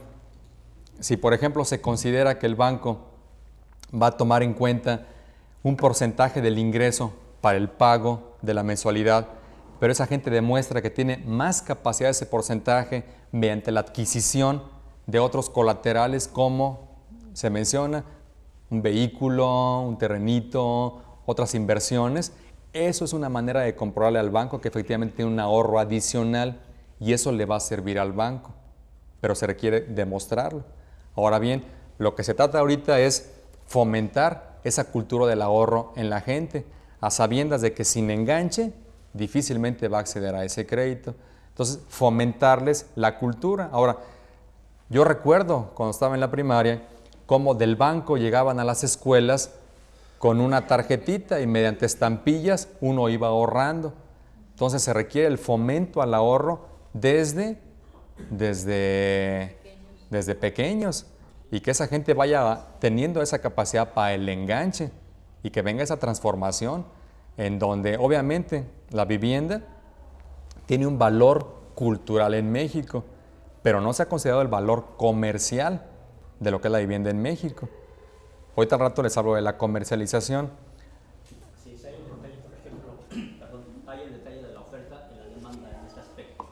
si por ejemplo se considera que el banco va a tomar en cuenta un porcentaje del ingreso para el pago de la mensualidad, pero esa gente demuestra que tiene más capacidad de ese porcentaje mediante la adquisición de otros colaterales como se menciona, un vehículo, un terrenito, otras inversiones. Eso es una manera de comprobarle al banco que efectivamente tiene un ahorro adicional y eso le va a servir al banco, pero se requiere demostrarlo. Ahora bien, lo que se trata ahorita es fomentar esa cultura del ahorro en la gente, a sabiendas de que sin enganche difícilmente va a acceder a ese crédito. Entonces, fomentarles la cultura. Ahora, yo recuerdo cuando estaba en la primaria, cómo del banco llegaban a las escuelas con una tarjetita y mediante estampillas uno iba ahorrando. Entonces se requiere el fomento al ahorro desde pequeños y que esa gente vaya teniendo esa capacidad para el enganche y que venga esa transformación en donde obviamente la vivienda tiene un valor cultural en México, pero no se ha considerado el valor comercial de lo que es la vivienda en México. Ahorita al rato les hablo de la comercialización. Sí, sí hay un detalle, por ejemplo, perdón, hay el detalle de la oferta y la demanda en ese aspecto.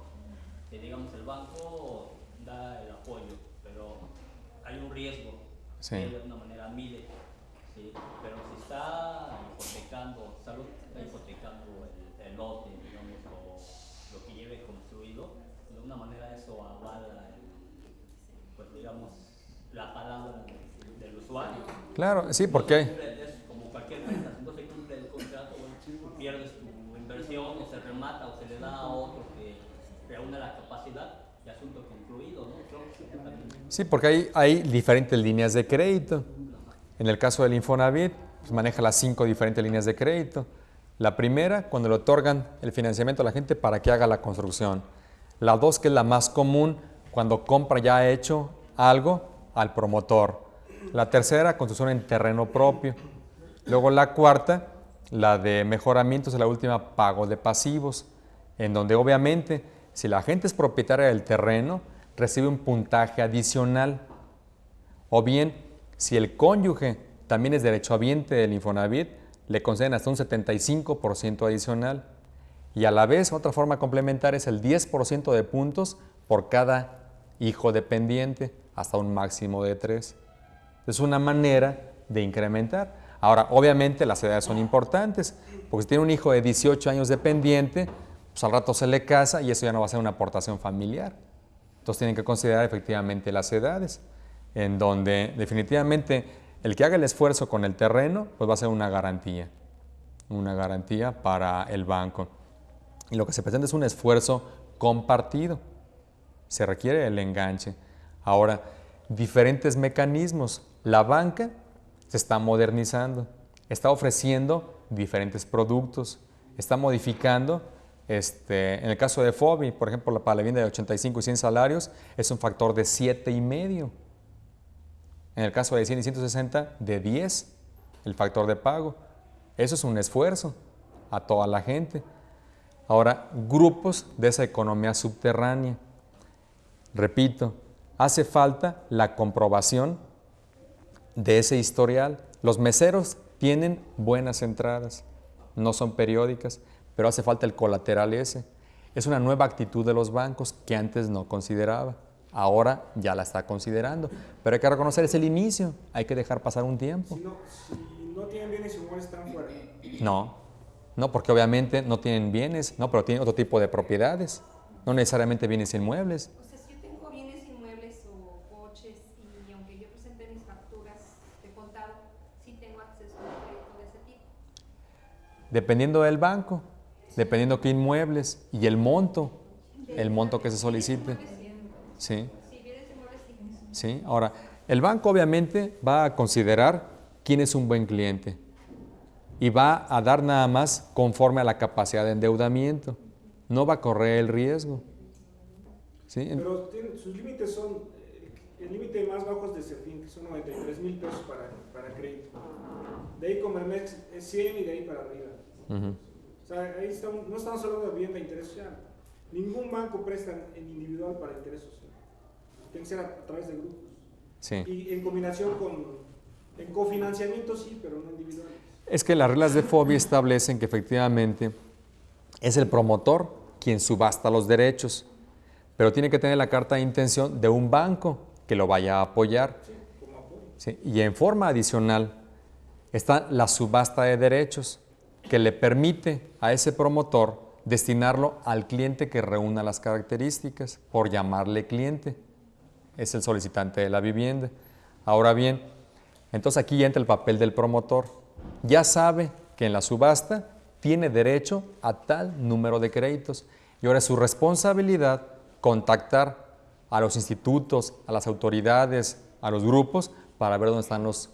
Que digamos, el banco da el apoyo, pero hay un riesgo Sí. que él de alguna manera mide, ¿sí? Pero si está hipotecando, está hipotecando el lote, digamos, lo que lleve construido, de alguna manera eso avala, pues digamos, la palabra del usuario. Claro, sí, porque Es como cualquier venta, si no se cumple el contrato, bueno, pierdes tu inversión o se remata o se le da a otro que reúne la capacidad y asunto concluido, ¿no? sí, porque hay diferentes líneas de crédito. En el caso del Infonavit, pues maneja las 5 diferentes líneas de crédito. La primera, cuando le otorgan el financiamiento a la gente para que haga la construcción. La 2, que es la más común, cuando compra ya hecho algo al promotor. La tercera, construcción en terreno propio. Luego la cuarta, la de mejoramientos, y la última, pago de pasivos, en donde obviamente, si la gente es propietaria del terreno, recibe un puntaje adicional. O bien, si el cónyuge también es derechohabiente del Infonavit, le conceden hasta un 75% adicional. Y a la vez, otra forma complementaria es el 10% de puntos por cada hijo dependiente, hasta un máximo de 3. Es una manera de incrementar. Ahora, obviamente, las edades son importantes, porque si tiene un hijo de 18 años dependiente, pues al rato se le casa y eso ya no va a ser una aportación familiar. Entonces tienen que considerar efectivamente las edades, en donde definitivamente el que haga el esfuerzo con el terreno, pues va a ser una garantía para el banco. Y lo que se pretende es un esfuerzo compartido. Se requiere el enganche. Ahora, diferentes mecanismos. La banca se está modernizando, está ofreciendo diferentes productos, está modificando. En el caso de FOBI, por ejemplo, para la vivienda de 85 y 100 salarios, es un factor de 7,5. En el caso de 100 y 160, de 10, el factor de pago. Eso es un esfuerzo a toda la gente. Ahora, grupos de esa economía subterránea. Repito, hace falta la comprobación de ese historial. Los meseros tienen buenas entradas, no son periódicas, pero hace falta el colateral ese. Es una nueva actitud de los bancos que antes no consideraba. Ahora ya la está considerando, pero hay que reconocer, es el inicio, hay que dejar pasar un tiempo. Si no tienen bienes inmuebles, están fuera. No, porque obviamente no tienen bienes, no, pero tienen otro tipo de propiedades, no necesariamente bienes inmuebles. O sea, si yo tengo bienes inmuebles o coches y aunque yo presente mis facturas de contado, sí tengo acceso a un crédito de ese tipo. Dependiendo del banco, dependiendo qué inmuebles y el monto que se solicite. Sí. Sí. Ahora, el banco obviamente va a considerar quién es un buen cliente y va a dar nada más conforme a la capacidad de endeudamiento. No va a correr el riesgo. ¿Sí? Pero sus límites son, el límite más bajo es de CEFIN, que son 93,000 pesos para crédito. De ahí Comermex es 100 y de ahí para arriba. O sea, ahí no estamos hablando de vivienda de interés social. Ningún banco presta en individual para interés social. Tiene que ser a través de grupos. Sí. Y en combinación en cofinanciamiento sí, pero no individuales. Es que las reglas de FOBI establecen que efectivamente es el promotor quien subasta los derechos, pero tiene que tener la carta de intención de un banco que lo vaya a apoyar. Sí, como apoyo. Sí. Y en forma adicional está la subasta de derechos, que le permite a ese promotor destinarlo al cliente que reúna las características, por llamarle cliente. Es el solicitante de la vivienda. Ahora bien, entonces aquí entra el papel del promotor. Ya sabe que en la subasta tiene derecho a tal número de créditos y ahora es su responsabilidad contactar a los institutos, a las autoridades, a los grupos para ver dónde están los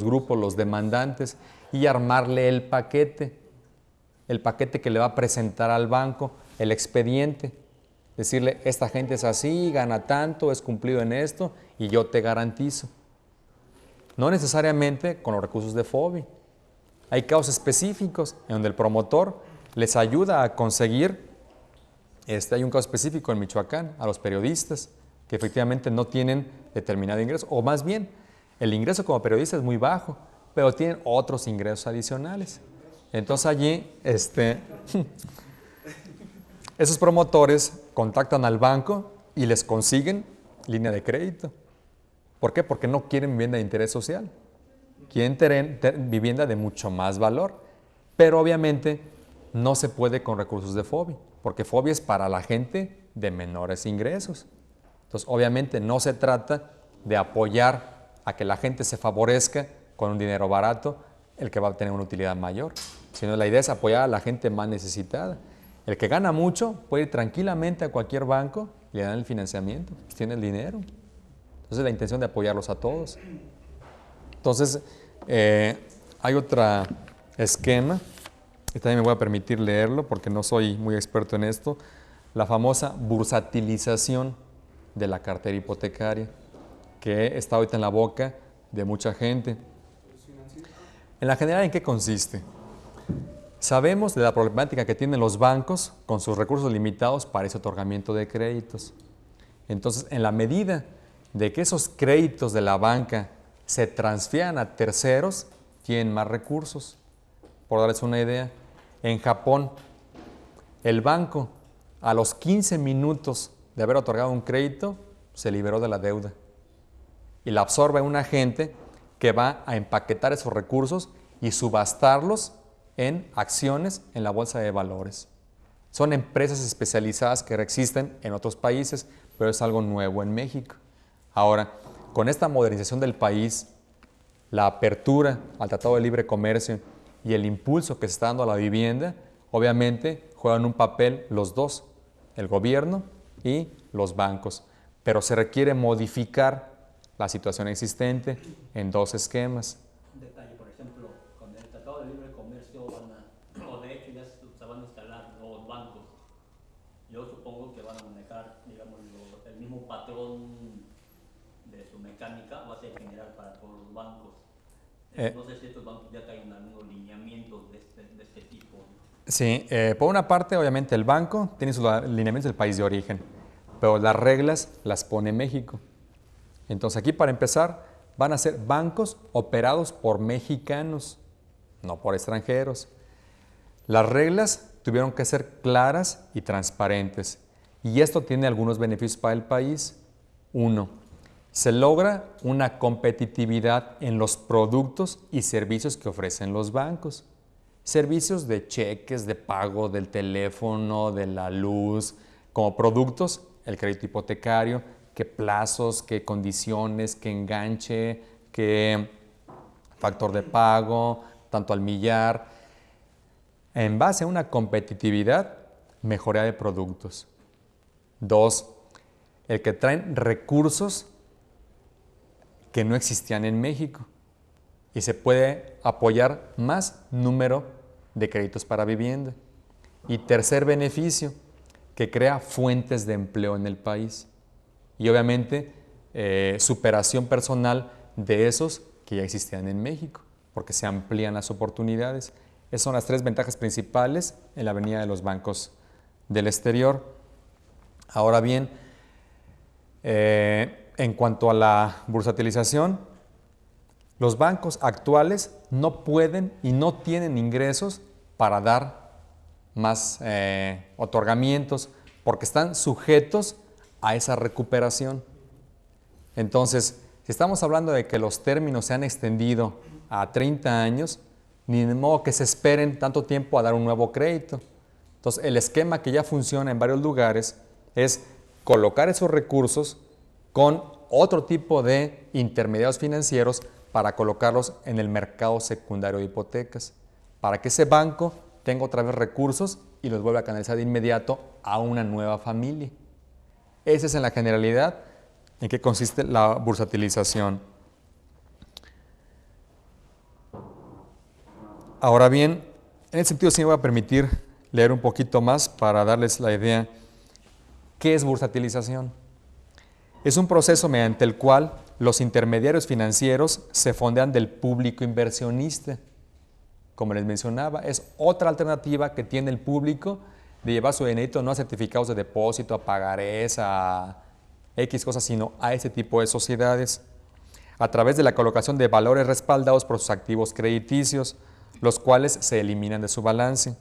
grupos, los demandantes y armarle el paquete que le va a presentar al banco, el expediente. Decirle, esta gente es así, gana tanto, es cumplido en esto y yo te garantizo. No necesariamente con los recursos de FOBI. Hay casos específicos en donde el promotor les ayuda a conseguir, hay un caso específico en Michoacán, a los periodistas que efectivamente no tienen determinado ingreso, o más bien, el ingreso como periodista es muy bajo, pero tienen otros ingresos adicionales. Entonces allí, esos promotores contactan al banco y les consiguen línea de crédito. ¿Por qué? Porque no quieren vivienda de interés social. Quieren vivienda de mucho más valor. Pero obviamente no se puede con recursos de FOBI, porque FOBI es para la gente de menores ingresos. Entonces, obviamente no se trata de apoyar a que la gente se favorezca con un dinero barato, el que va a tener una utilidad mayor, sino la idea es apoyar a la gente más necesitada. El que gana mucho puede ir tranquilamente a cualquier banco y le dan el financiamiento, pues tiene el dinero. Entonces la intención de apoyarlos a todos. Entonces, hay otro esquema, y también me voy a permitir leerlo porque no soy muy experto en esto, la famosa bursatilización de la cartera hipotecaria, que está ahorita en la boca de mucha gente. En la general, ¿en qué consiste? Sabemos de la problemática que tienen los bancos con sus recursos limitados para ese otorgamiento de créditos. Entonces, en la medida de que esos créditos de la banca se transfieran a terceros, tienen más recursos. Por darles una idea, en Japón, el banco, a los 15 minutos de haber otorgado un crédito, se liberó de la deuda y la absorbe un agente que va a empaquetar esos recursos y subastarlos en acciones en la bolsa de valores. Son empresas especializadas que existen en otros países, pero es algo nuevo en México. Ahora, con esta modernización del país, la apertura al Tratado de Libre Comercio y el impulso que se está dando a la vivienda, obviamente juegan un papel los dos, el gobierno y los bancos, pero se requiere modificar la situación existente en dos esquemas. Un detalle, por ejemplo, con el Tratado de Libre Comercio o de hecho ya se van a instalar los bancos. Yo supongo que van a manejar, digamos, el mismo patrón de su mecánica va a ser general para todos los bancos. No sé si estos bancos ya traen algunos lineamientos de este tipo. Sí, por una parte, obviamente, el banco tiene sus lineamientos del país de origen, pero las reglas las pone México. Entonces, aquí para empezar, van a ser bancos operados por mexicanos, no por extranjeros. Las reglas tuvieron que ser claras y transparentes, y esto tiene algunos beneficios para el país. Uno, se logra una competitividad en los productos y servicios que ofrecen los bancos. Servicios de cheques, de pago del teléfono, de la luz, como productos, el crédito hipotecario, qué plazos, qué condiciones, qué enganche, qué factor de pago, tanto al millar. En base a una competitividad, mejoría de productos. Dos, el que traen recursos que no existían en México y se puede apoyar más número de créditos para vivienda. Y tercer beneficio, que crea fuentes de empleo en el país. Y obviamente superación personal de esos que ya existían en México, porque se amplían las oportunidades. Esas son las tres ventajas principales en la venida de los bancos del exterior. Ahora bien, en cuanto a la bursatilización, los bancos actuales no pueden y no tienen ingresos para dar más otorgamientos porque están sujetos a esa recuperación. Entonces, si estamos hablando de que los términos se han extendido a 30 años, ni de modo que se esperen tanto tiempo a dar un nuevo crédito. Entonces, el esquema que ya funciona en varios lugares es colocar esos recursos con otro tipo de intermediarios financieros para colocarlos en el mercado secundario de hipotecas, para que ese banco tenga otra vez recursos y los vuelva a canalizar de inmediato a una nueva familia. Esa es en la generalidad en qué consiste la bursatilización. Ahora bien, en ese sentido sí me voy a permitir leer un poquito más para darles la idea. ¿Qué es bursatilización? Es un proceso mediante el cual los intermediarios financieros se fondean del público inversionista. Como les mencionaba, es otra alternativa que tiene el público de llevar su dinerito no a certificados de depósito, a pagarés, a X cosas, sino a ese tipo de sociedades, a través de la colocación de valores respaldados por sus activos crediticios, los cuales se eliminan de su balance.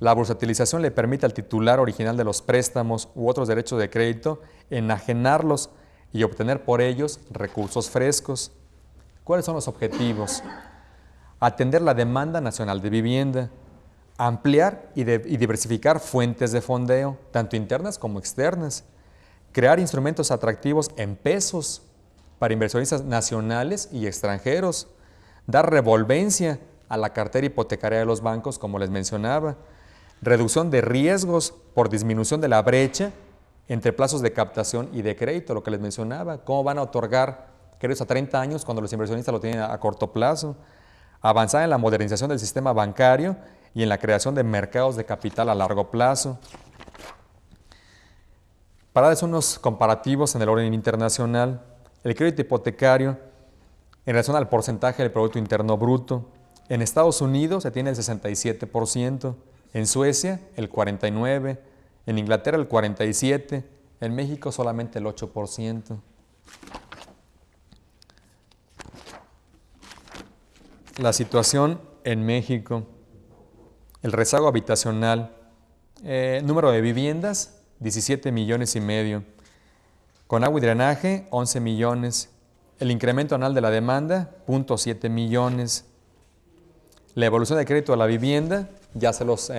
La bursatilización le permite al titular original de los préstamos u otros derechos de crédito enajenarlos y obtener por ellos recursos frescos. ¿Cuáles son los objetivos? Atender la demanda nacional de vivienda, ampliar y diversificar fuentes de fondeo, tanto internas como externas, crear instrumentos atractivos en pesos para inversionistas nacionales y extranjeros, dar revolvencia a la cartera hipotecaria de los bancos, como les mencionaba, reducción de riesgos por disminución de la brecha entre plazos de captación y de crédito, lo que les mencionaba, cómo van a otorgar créditos a 30 años cuando los inversionistas lo tienen a corto plazo, avanzar en la modernización del sistema bancario y en la creación de mercados de capital a largo plazo. Para dar unos comparativos en el orden internacional, el crédito hipotecario en relación al porcentaje del Producto Interno Bruto, en Estados Unidos se tiene el 67%, en Suecia el 49%, en Inglaterra el 47%, en México solamente el 8%. La situación en México, el rezago habitacional, número de viviendas, 17,5 millones, con agua y drenaje, 11 millones, el incremento anual de la demanda, 0.7 millones, la evolución del crédito a la vivienda, ya se los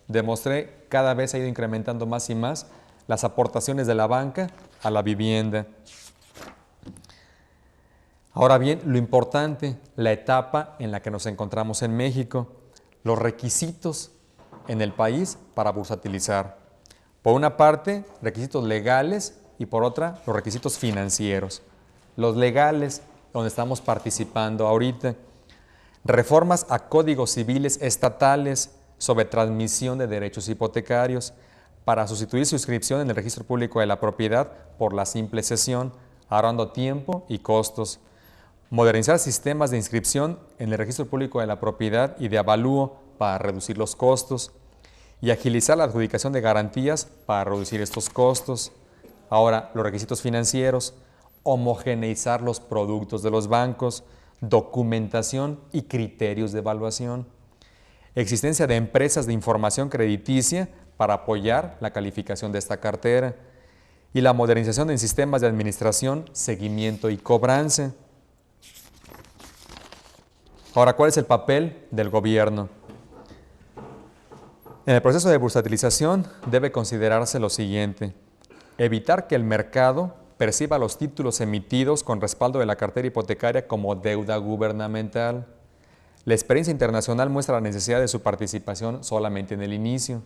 demostré, cada vez ha ido incrementando más y más las aportaciones de la banca a la vivienda. Ahora bien, lo importante, la etapa en la que nos encontramos en México, los requisitos en el país para bursatilizar. Por una parte, requisitos legales y por otra, los requisitos financieros. Los legales, donde estamos participando ahorita, reformas a códigos civiles estatales sobre transmisión de derechos hipotecarios para sustituir su inscripción en el Registro Público de la Propiedad por la simple cesión, ahorrando tiempo y costos. Modernizar sistemas de inscripción en el Registro Público de la Propiedad y de avalúo para reducir los costos y agilizar la adjudicación de garantías para reducir estos costos. Ahora, los requisitos financieros, homogeneizar los productos de los bancos, documentación y criterios de evaluación. Existencia de empresas de información crediticia para apoyar la calificación de esta cartera y la modernización en sistemas de administración, seguimiento y cobranza. Ahora, ¿cuál es el papel del gobierno? En el proceso de bursatilización debe considerarse lo siguiente: evitar que el mercado perciba los títulos emitidos con respaldo de la cartera hipotecaria como deuda gubernamental. La experiencia internacional muestra la necesidad de su participación solamente en el inicio.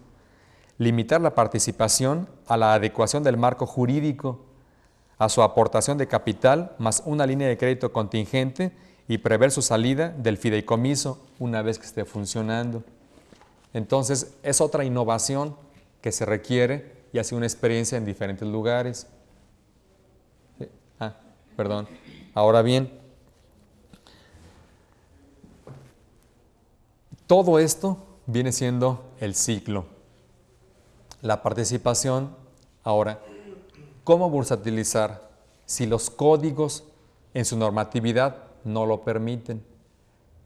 Limitar la participación a la adecuación del marco jurídico, a su aportación de capital más una línea de crédito contingente y prever su salida del fideicomiso una vez que esté funcionando. Entonces, es otra innovación que se requiere y ha sido una experiencia en diferentes lugares. Ahora bien, todo esto viene siendo el ciclo. La participación, ahora, ¿cómo bursatilizar si los códigos en su normatividad no lo permiten?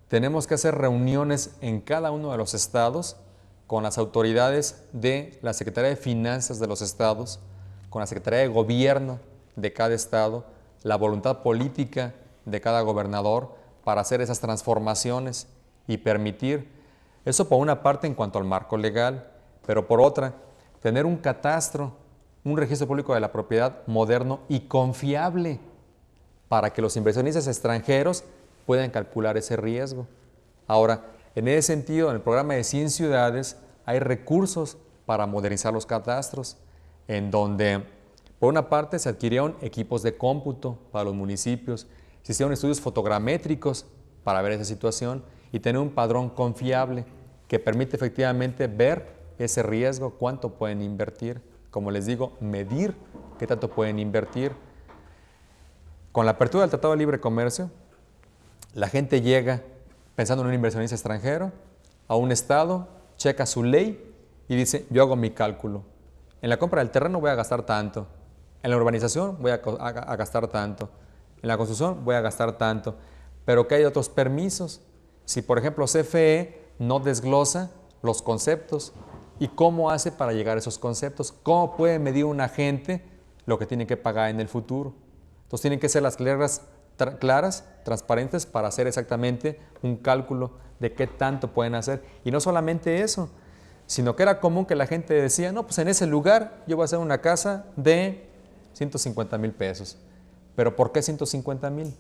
Tenemos que hacer reuniones en cada uno de los estados con las autoridades de la Secretaría de Finanzas de los estados, con la Secretaría de Gobierno de cada estado, la voluntad política de cada gobernador para hacer esas transformaciones y permitir, eso por una parte en cuanto al marco legal, pero por otra, tener un catastro, un registro público de la propiedad moderno y confiable para que los inversionistas extranjeros puedan calcular ese riesgo. Ahora, en ese sentido, en el programa de 100 ciudades hay recursos para modernizar los catastros, en donde, por una parte, se adquirieron equipos de cómputo para los municipios, se hicieron estudios fotogramétricos para ver esa situación y tener un padrón confiable que permite efectivamente ver ese riesgo, cuánto pueden invertir, como les digo, medir qué tanto pueden invertir. Con la apertura del Tratado de Libre Comercio, la gente llega pensando en un inversionista extranjero a un estado, checa su ley y dice, yo hago mi cálculo. En la compra del terreno voy a gastar tanto, en la urbanización voy a gastar tanto, en la construcción voy a gastar tanto, pero que hay otros permisos. Si, por ejemplo, CFE no desglosa los conceptos y cómo hace para llegar a esos conceptos, cómo puede medir un agente lo que tiene que pagar en el futuro. Entonces tienen que ser las reglas claras, transparentes, para hacer exactamente un cálculo de qué tanto pueden hacer. Y no solamente eso, sino que era común que la gente decía, no, pues en ese lugar yo voy a hacer una casa de 150,000 pesos. ¿Pero por qué 150,000?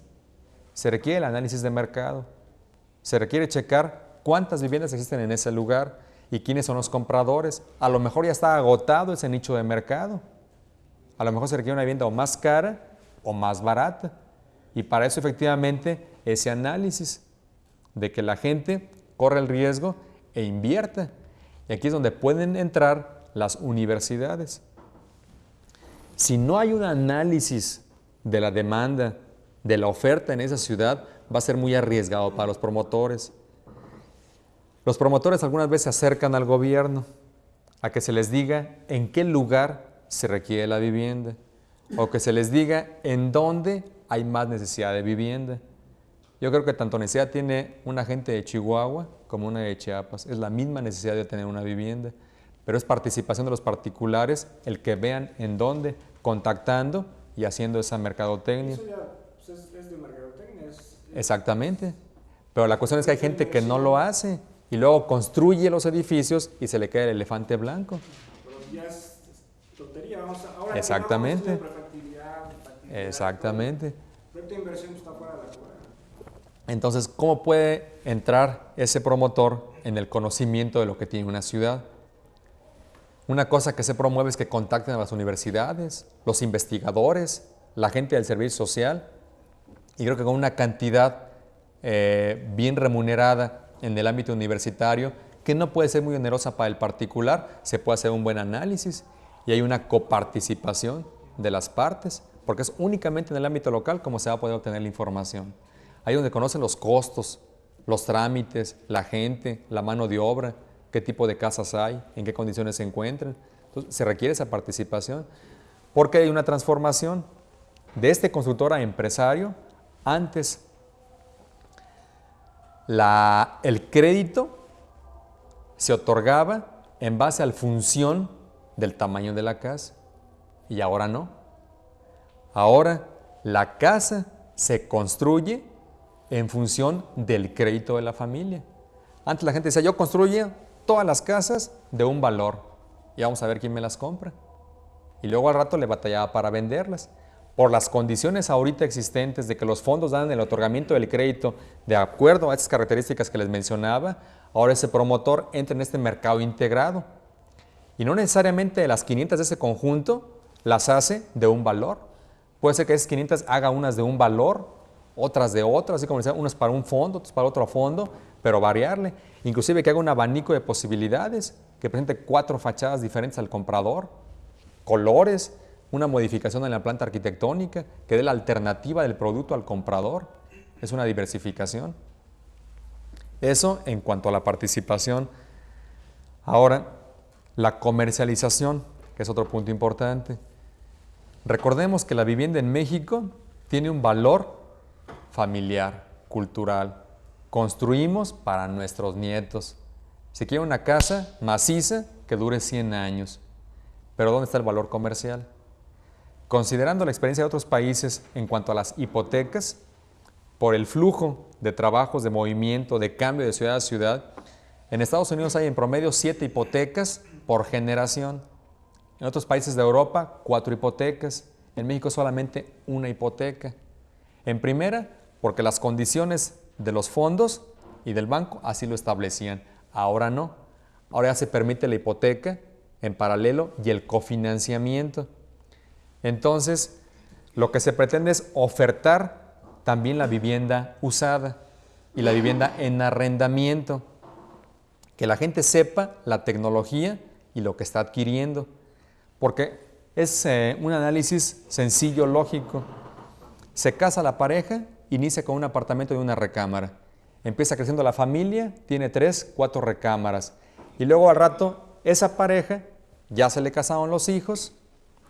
Se requiere el análisis de mercado, se requiere checar cuántas viviendas existen en ese lugar y quiénes son los compradores. A lo mejor ya está agotado ese nicho de mercado. A lo mejor se requiere una vivienda o más cara o más barata. Y para eso efectivamente ese análisis de que la gente corre el riesgo e invierta. Y aquí es donde pueden entrar las universidades. Si no hay un análisis de la demanda, de la oferta en esa ciudad, va a ser muy arriesgado para los promotores. Los promotores algunas veces se acercan al gobierno a que se les diga en qué lugar se requiere la vivienda o que se les diga en dónde hay más necesidad de vivienda. Yo creo que tanto necesidad tiene una gente de Chihuahua como una de Chiapas. Es la misma necesidad de tener una vivienda, pero es participación de los particulares el que vean en dónde, contactando y haciendo esa mercadotecnia. Eso ya pues, es de mercadotecnia. Exactamente. Pero la cuestión es que hay gente que no lo hace y luego construye los edificios y se le queda el elefante blanco. Pero ya es tontería. Ahora Exactamente. Factibilidad, Exactamente. El proyecto de inversión está fuera de la jugada. Entonces, ¿cómo puede entrar ese promotor en el conocimiento de lo que tiene una ciudad? Una cosa que se promueve es que contacten a las universidades, los investigadores, la gente del servicio social, y creo que con una cantidad bien remunerada en el ámbito universitario, que no puede ser muy onerosa para el particular, se puede hacer un buen análisis y hay una coparticipación de las partes, porque es únicamente en el ámbito local como se va a poder obtener la información. Ahí donde conocen los costos, los trámites, la gente, la mano de obra, qué tipo de casas hay, en qué condiciones se encuentran. Entonces, se requiere esa participación porque hay una transformación de este constructor a empresario. Antes, el crédito se otorgaba en base a la función del tamaño de la casa y ahora no. Ahora la casa se construye en función del crédito de la familia. Antes la gente decía, yo construyo todas las casas de un valor y vamos a ver quién me las compra. Y luego al rato le batallaba para venderlas. Por las condiciones ahorita existentes de que los fondos dan el otorgamiento del crédito de acuerdo a estas características que les mencionaba, ahora ese promotor entra en este mercado integrado. Y no necesariamente de las 500 de ese conjunto las hace de un valor. Puede ser que esas 500 haga unas de un valor, otras de otras, así como decía, unas para un fondo, otras para otro fondo, pero variarle. Inclusive que haga un abanico de posibilidades, que presente 4 fachadas diferentes al comprador, colores, una modificación en la planta arquitectónica, que dé la alternativa del producto al comprador. Es una diversificación. Eso en cuanto a la participación. Ahora, la comercialización, que es otro punto importante. Recordemos que la vivienda en México tiene un valor familiar, cultural. Construimos para nuestros nietos. Se quiere una casa maciza que dure 100 años. Pero ¿dónde está el valor comercial? Considerando la experiencia de otros países en cuanto a las hipotecas, por el flujo de trabajos, de movimiento, de cambio de ciudad a ciudad, en Estados Unidos hay en promedio 7 hipotecas por generación. En otros países de Europa, 4 hipotecas. En México solamente 1 hipoteca. En primera, porque las condiciones de los fondos y del banco así lo establecían. Ahora no. Ahora ya se permite la hipoteca en paralelo y el cofinanciamiento. Entonces, lo que se pretende es ofertar también la vivienda usada y la vivienda en arrendamiento. Que la gente sepa la tecnología y lo que está adquiriendo. Porque es un análisis sencillo, lógico. Se casa la pareja, inicia con un apartamento de una recámara. Empieza creciendo la familia, tiene 3, 4 recámaras. Y luego al rato, esa pareja, ya se le casaron los hijos,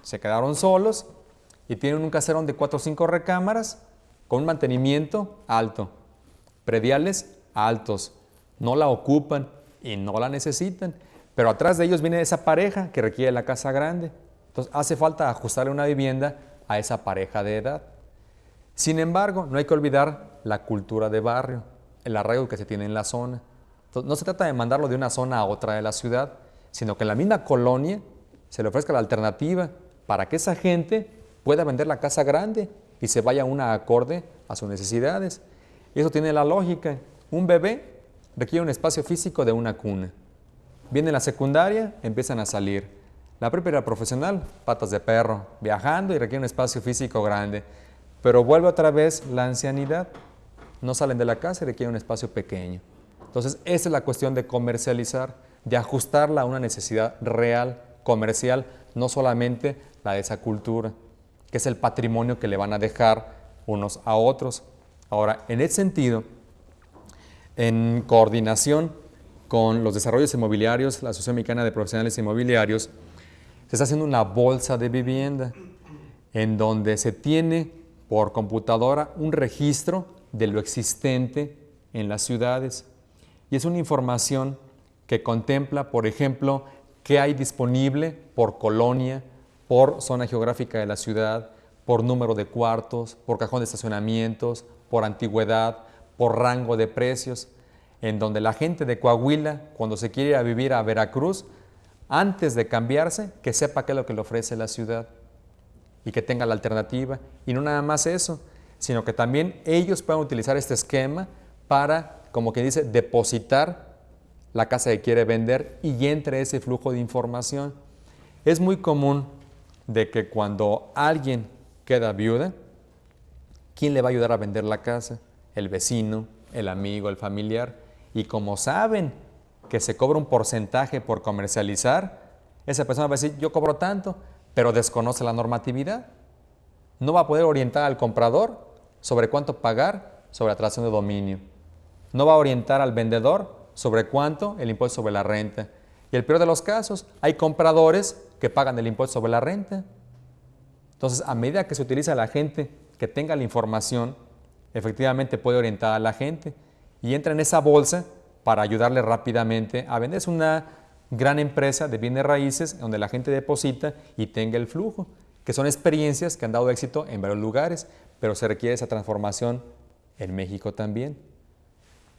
se quedaron solos y tienen un caserón de 4 o 5 recámaras con un mantenimiento alto. Prediales altos. No la ocupan y no la necesitan. Pero atrás de ellos viene esa pareja que requiere la casa grande. Entonces hace falta ajustarle una vivienda a esa pareja de edad. Sin embargo, no hay que olvidar la cultura de barrio, el arraigo que se tiene en la zona. Entonces, no se trata de mandarlo de una zona a otra de la ciudad, sino que en la misma colonia se le ofrezca la alternativa para que esa gente pueda vender la casa grande y se vaya una acorde a sus necesidades. Y eso tiene la lógica. Un bebé requiere un espacio físico de una cuna. Viene la secundaria, empiezan a salir. La prepa y la profesional, patas de perro, viajando y requiere un espacio físico grande. pero vuelve otra vez la ancianidad. No salen de la casa y requieren un espacio pequeño. Entonces, esa es la cuestión de comercializar, de ajustarla a una necesidad real, comercial, no solamente la de esa cultura, que es el patrimonio que le van a dejar unos a otros. Ahora, en ese sentido, en coordinación con los desarrollos inmobiliarios, la Asociación Mexicana de Profesionales Inmobiliarios, se está haciendo una bolsa de vivienda en donde se tiene por computadora un registro de lo existente en las ciudades. Y es una información que contempla, por ejemplo, qué hay disponible por colonia, por zona geográfica de la ciudad, por número de cuartos, por cajón de estacionamientos, por antigüedad, por rango de precios, en donde la gente de Coahuila, cuando se quiere ir a vivir a Veracruz, antes de cambiarse, que sepa qué es lo que le ofrece la ciudad y que tenga la alternativa. Y no nada más eso, sino que también ellos puedan utilizar este esquema para, como que dice, depositar la casa que quiere vender y entre ese flujo de información. Es muy común de que cuando alguien queda viuda, ¿quién le va a ayudar a vender la casa? El vecino, el amigo, el familiar. Y como saben que se cobra un porcentaje por comercializar, esa persona va a decir, yo cobro tanto, pero desconoce la normatividad. No va a poder orientar al comprador sobre cuánto pagar sobre la transacción de dominio. No va a orientar al vendedor sobre cuánto el impuesto sobre la renta. Y el peor de los casos, hay compradores que pagan el impuesto sobre la renta. Entonces, a medida que se utiliza la gente que tenga la información, efectivamente puede orientar a la gente y entra en esa bolsa para ayudarle rápidamente a vender. Es una gran empresa de bienes raíces donde la gente deposita y tenga el flujo, que son experiencias que han dado éxito en varios lugares, pero se requiere esa transformación en México también.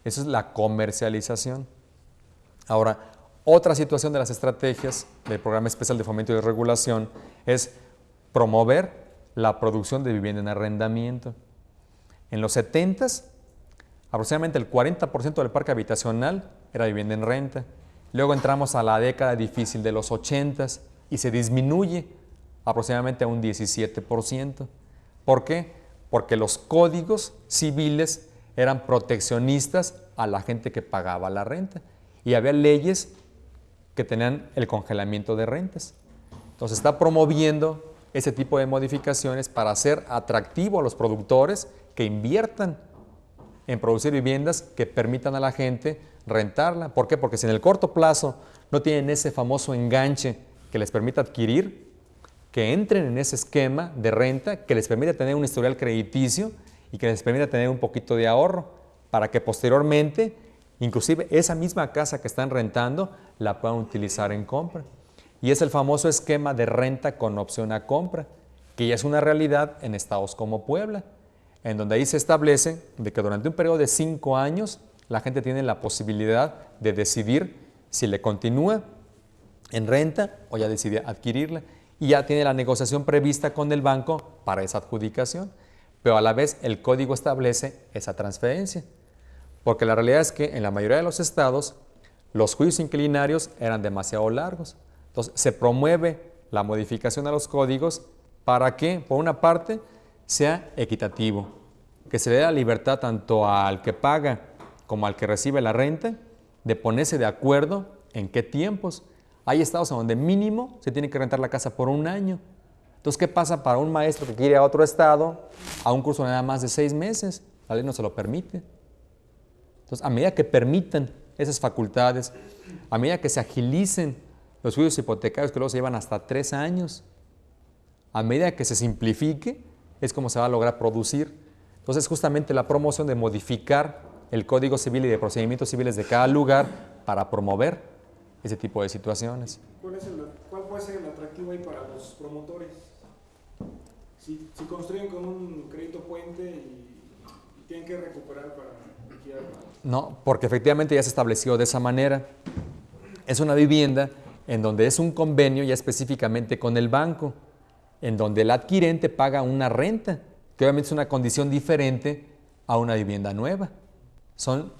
Eso es la comercialización. Ahora, otra situación de las estrategias del Programa Especial de Fomento y Regulación es promover la producción de vivienda en arrendamiento. En los 70s, aproximadamente el 40% del parque habitacional era vivienda en renta. Luego entramos a la década difícil de los 80s y se disminuye aproximadamente a un 17%. ¿Por qué? Porque los códigos civiles eran proteccionistas a la gente que pagaba la renta y había leyes que tenían el congelamiento de rentas. Entonces está promoviendo ese tipo de modificaciones para hacer atractivo a los productores que inviertan en producir viviendas que permitan a la gente rentarla. ¿Por qué? Porque si en el corto plazo no tienen ese famoso enganche que les permita adquirir, que entren en ese esquema de renta que les permita tener un historial crediticio y que les permita tener un poquito de ahorro para que posteriormente, inclusive esa misma casa que están rentando, la puedan utilizar en compra. Y es el famoso esquema de renta con opción a compra, que ya es una realidad en estados como Puebla, en donde ahí se establece de que durante un periodo de 5 años la gente tiene la posibilidad de decidir si le continúa en renta o ya decide adquirirla y ya tiene la negociación prevista con el banco para esa adjudicación, pero a la vez el código establece esa transferencia, porque la realidad es que en la mayoría de los estados los juicios inquilinarios eran demasiado largos. Entonces se promueve la modificación a los códigos para que, por una parte, sea equitativo, que se le dé la libertad tanto al que paga como al que recibe la renta de ponerse de acuerdo en qué tiempos. Hay estados en donde mínimo se tiene que rentar la casa por 1 año. Entonces, ¿qué pasa para un maestro que quiere ir a otro estado a un curso de nada más de 6 meses? La ley no se lo permite. Entonces, a medida que permitan esas facultades, a medida que se agilicen los juicios hipotecarios que luego se llevan hasta 3 años, a medida que se simplifique, es como se va a lograr producir. Entonces, justamente la promoción de modificar el Código Civil y de procedimientos civiles de cada lugar para promover ese tipo de situaciones. ¿Cuál puede ser el atractivo ahí para los promotores? Si construyen con un crédito puente y tienen que recuperar para liquidar. No, porque efectivamente ya se estableció de esa manera. Es una vivienda en donde es un convenio ya específicamente con el banco, en donde el adquirente paga una renta, que obviamente es una condición diferente a una vivienda nueva. Son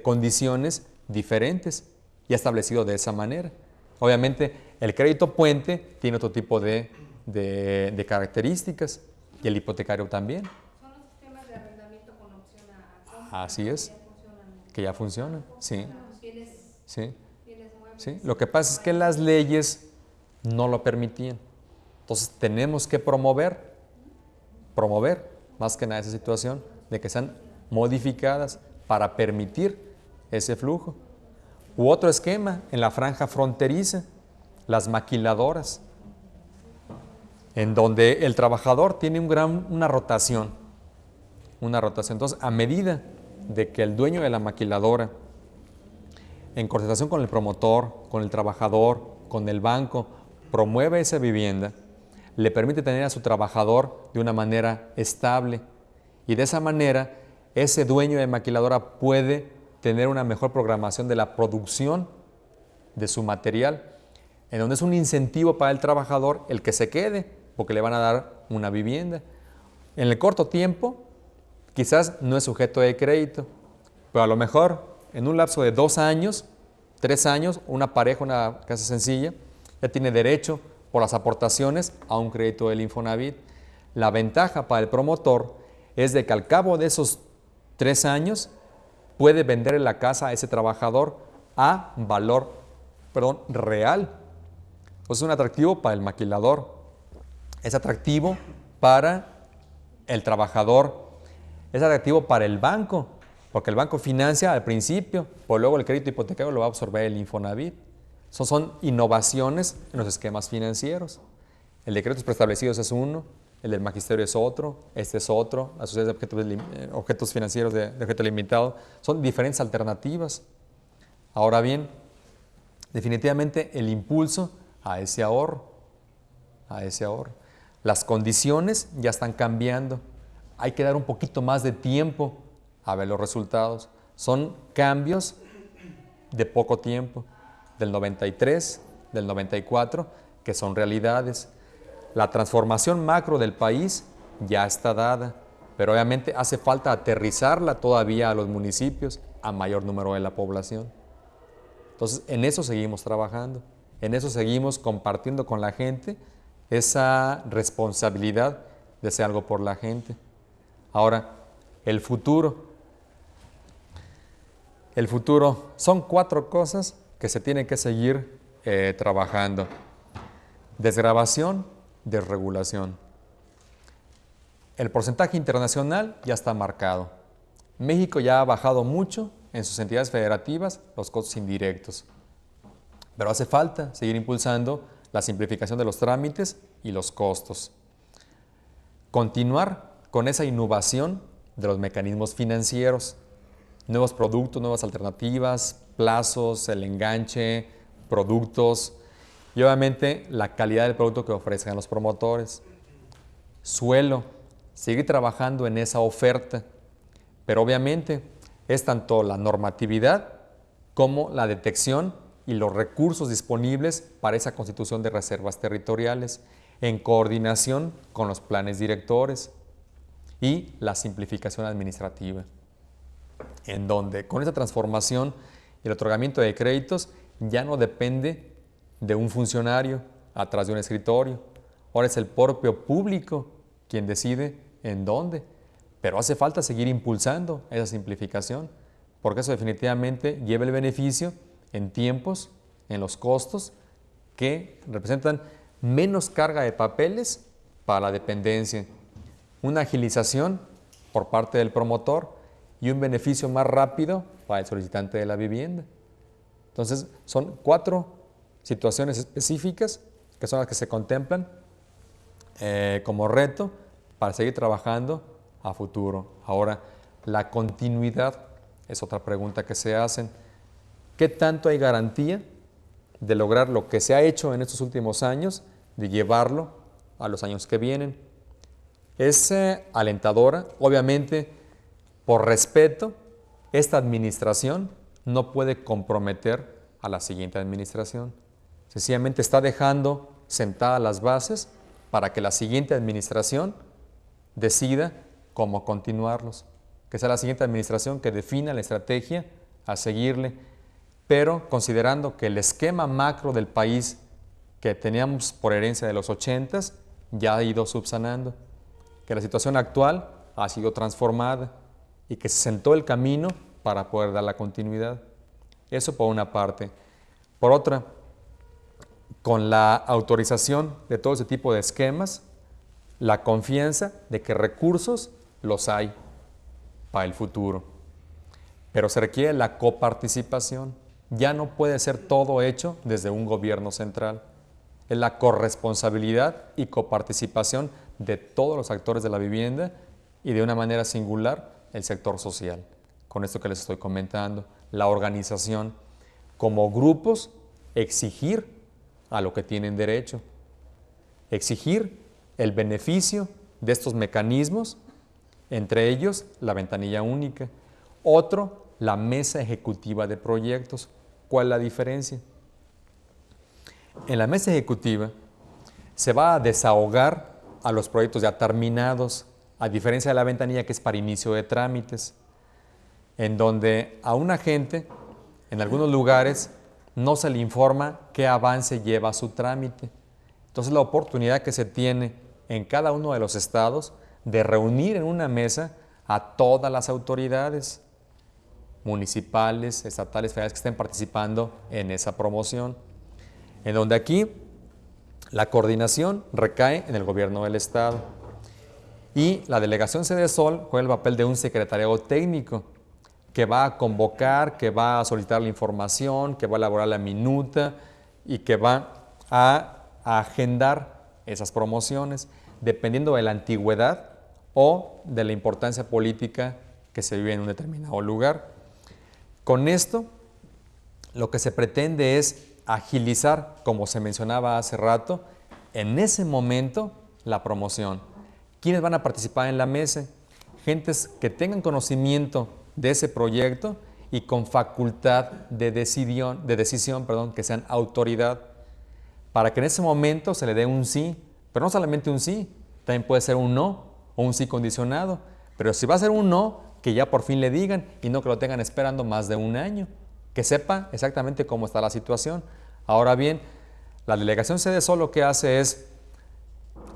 condiciones diferentes y establecido de esa manera. Obviamente el crédito puente tiene otro tipo de características. y el hipotecario también. Son los sistemas de arrendamiento con opción a compra. Así es, Que ya funcionan. que ya funcionan, sí, Los bienes, sí, bienes muebles. sí. Lo que pasa es que las leyes no lo permitían. Entonces tenemos que promover más que nada esa situación de que sean modificadas para permitir ese flujo. U otro esquema, en la franja fronteriza, las maquiladoras, en donde el trabajador tiene una rotación. Entonces, a medida de que el dueño de la maquiladora, en coordinación con el promotor, con el trabajador, con el banco, promueve esa vivienda, le permite tener a su trabajador de una manera estable y de esa manera ese dueño de maquiladora puede tener una mejor programación de la producción de su material, en donde es un incentivo para el trabajador el que se quede, porque le van a dar una vivienda. En el corto tiempo, quizás no es sujeto de crédito, pero a lo mejor en un lapso de 2 años, 3 años, una pareja, una casa sencilla, ya tiene derecho por las aportaciones a un crédito del Infonavit. La ventaja para el promotor es de que al cabo de esos 3 años puede vender la casa a ese trabajador a valor, real. Pues es un atractivo para el maquilador, es atractivo para el trabajador, es atractivo para el banco, porque el banco financia al principio, pero luego el crédito hipotecario lo va a absorber el Infonavit. Son innovaciones en los esquemas financieros. El de créditos preestablecidos es uno, el del magisterio es otro, este es otro, las sociedades de objetos financieros de objeto limitado. Son diferentes alternativas. Ahora bien, definitivamente el impulso a ese ahorro. Las condiciones ya están cambiando. Hay que dar un poquito más de tiempo a ver los resultados. Son cambios de poco tiempo, del 93, del 94, que son realidades. La transformación macro del país ya está dada, pero obviamente hace falta aterrizarla todavía a los municipios, a mayor número de la población. Entonces, en eso seguimos trabajando, en eso seguimos compartiendo con la gente esa responsabilidad de hacer algo por la gente. Ahora, el futuro son 4 cosas que se tienen que seguir trabajando. Desgravación, desregulación. El porcentaje internacional ya está marcado. México ya ha bajado mucho en sus entidades federativas los costos indirectos, pero hace falta seguir impulsando la simplificación de los trámites y los costos. Continuar con esa innovación de los mecanismos financieros, nuevos productos, nuevas alternativas, plazos, el enganche, productos y obviamente la calidad del producto que ofrezcan los promotores. Suelo, seguir trabajando en esa oferta, pero obviamente es tanto la normatividad como la detección y los recursos disponibles para esa constitución de reservas territoriales en coordinación con los planes directores y la simplificación administrativa, en donde con esa transformación y el otorgamiento de créditos ya no depende de un funcionario atrás de un escritorio. Ahora es el propio público quien decide en dónde, pero hace falta seguir impulsando esa simplificación, porque eso definitivamente lleva el beneficio en tiempos, en los costos, que representan menos carga de papeles para la dependencia, una agilización por parte del promotor y un beneficio más rápido para el solicitante de la vivienda. Entonces, son 4 situaciones específicas que son las que se contemplan como reto para seguir trabajando a futuro. Ahora, la continuidad es otra pregunta que se hacen. ¿Qué tanto hay garantía de lograr lo que se ha hecho en estos últimos años, de llevarlo a los años que vienen? Es alentadora, obviamente, por respeto, esta administración no puede comprometer a la siguiente administración. Sencillamente está dejando sentadas las bases para que la siguiente administración decida cómo continuarlos, que sea la siguiente administración que defina la estrategia a seguirle, pero considerando que el esquema macro del país que teníamos por herencia de los 80s ya ha ido subsanando, que la situación actual ha sido transformada y que se sentó el camino para poder dar la continuidad. Eso por una parte. Por otra, con la autorización de todo ese tipo de esquemas, la confianza de que recursos los hay para el futuro. Pero se requiere la coparticipación. Ya no puede ser todo hecho desde un gobierno central. Es la corresponsabilidad y coparticipación de todos los actores de la vivienda y de una manera singular el sector social. Con esto que les estoy comentando, la organización como grupos, exigir a lo que tienen derecho, exigir el beneficio de estos mecanismos, entre ellos la ventanilla única. Otro, la mesa ejecutiva de proyectos. ¿Cuál es la diferencia? En la mesa ejecutiva se va a desahogar a los proyectos ya terminados, a diferencia de la ventanilla que es para inicio de trámites, en donde a un agente, en algunos lugares, no se le informa qué avance lleva su trámite. Entonces la oportunidad que se tiene en cada uno de los estados de reunir en una mesa a todas las autoridades municipales, estatales, federales que estén participando en esa promoción, en donde aquí la coordinación recae en el gobierno del estado y la delegación Sedesol juega el papel de un secretariado técnico que va a convocar, que va a solicitar la información, que va a elaborar la minuta y que va a agendar esas promociones dependiendo de la antigüedad o de la importancia política que se vive en un determinado lugar. Con esto, lo que se pretende es agilizar, como se mencionaba hace rato, en ese momento la promoción. ¿Quiénes van a participar en la mesa? Gentes que tengan conocimiento de ese proyecto y con facultad de decisión, que sean autoridad, para que en ese momento se le dé un sí, pero no solamente un sí, también puede ser un no o un sí condicionado, pero si va a ser un no, que ya por fin le digan y no que lo tengan esperando más de un año, que sepa exactamente cómo está la situación. Ahora bien, la delegación Sedesol lo que hace es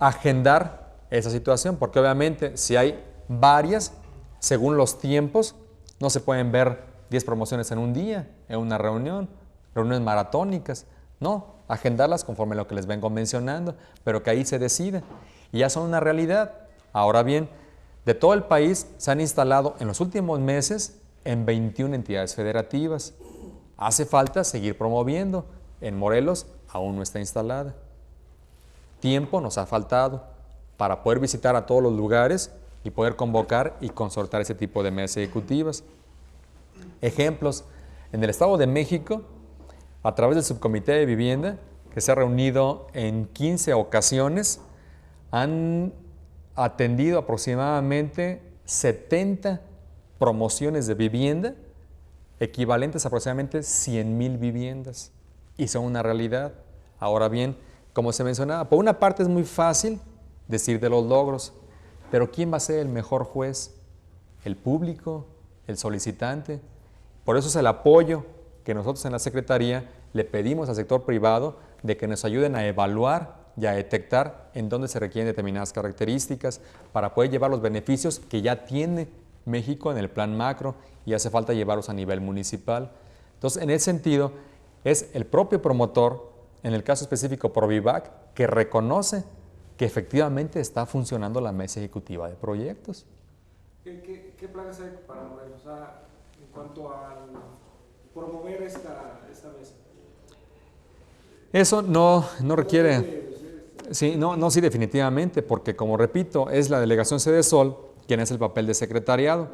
agendar esa situación, porque obviamente si hay varias, según los tiempos, no se pueden ver 10 promociones en un día, en una reunión, reuniones maratónicas, no, agendarlas conforme a lo que les vengo mencionando, pero que ahí se decida y ya son una realidad. Ahora bien, de todo el país se han instalado en los últimos meses en 21 entidades federativas. Hace falta seguir promoviendo. En Morelos aún no está instalada. Tiempo nos ha faltado para poder visitar a todos los lugares y poder convocar y consortar ese tipo de mesas ejecutivas. Ejemplos, en el Estado de México, a través del Subcomité de Vivienda, que se ha reunido en 15 ocasiones, han atendido aproximadamente 70 promociones de vivienda, equivalentes a aproximadamente 100,000 viviendas, y son una realidad. Ahora bien, como se mencionaba, por una parte es muy fácil decir de los logros, pero ¿quién va a ser el mejor juez? ¿El público? ¿El solicitante? Por eso es el apoyo que nosotros en la Secretaría le pedimos al sector privado de que nos ayuden a evaluar y a detectar en dónde se requieren determinadas características para poder llevar los beneficios que ya tiene México en el plan macro y hace falta llevarlos a nivel municipal. Entonces, en ese sentido, es el propio promotor, en el caso específico Provivac, que reconoce que efectivamente está funcionando la mesa ejecutiva de proyectos. ¿Qué planes hay para Morelos? O sea, en cuanto a promover esta mesa. Eso no requiere... Sí, sí, definitivamente, porque como repito, es la delegación Sedesol quien es el papel de secretariado,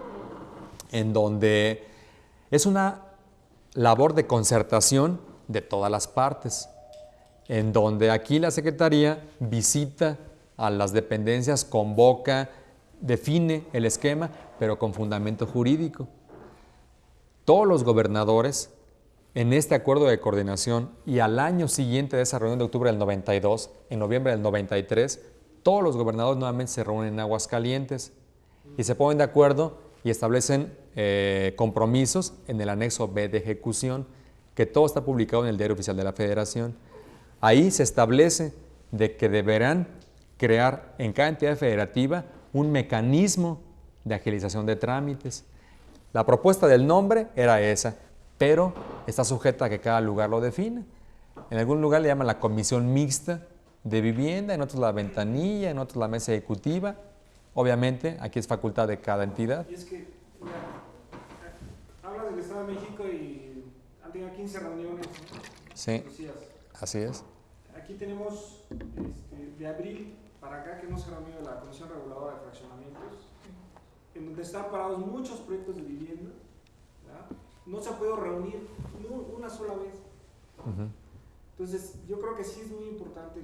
en donde es una labor de concertación de todas las partes, en donde aquí la Secretaría visita a las dependencias, convoca, define el esquema, pero con fundamento jurídico. Todos los gobernadores, en este acuerdo de coordinación y al año siguiente de esa reunión de octubre del 92, en noviembre del 93, todos los gobernadores nuevamente se reúnen en Aguascalientes y se ponen de acuerdo y establecen compromisos en el anexo B de ejecución, que todo está publicado en el Diario Oficial de la Federación. Ahí se establece de que deberán crear en cada entidad federativa un mecanismo de agilización de trámites. La propuesta del nombre era esa, pero está sujeta a que cada lugar lo define. En algún lugar le llaman la comisión mixta de vivienda, en otros la ventanilla, en otros la mesa ejecutiva. Obviamente, aquí es facultad de cada entidad. Y es que, mira, hablas del Estado de México y han tenido 15 reuniones, ¿no? Sí, Lucías. así es. Aquí tenemos de abril para acá que no se ha reunido la Comisión Reguladora de Fraccionamientos, en donde están parados muchos proyectos de vivienda, ¿verdad? No se ha podido reunir una sola vez. Ujú. Entonces, yo creo que sí es muy importante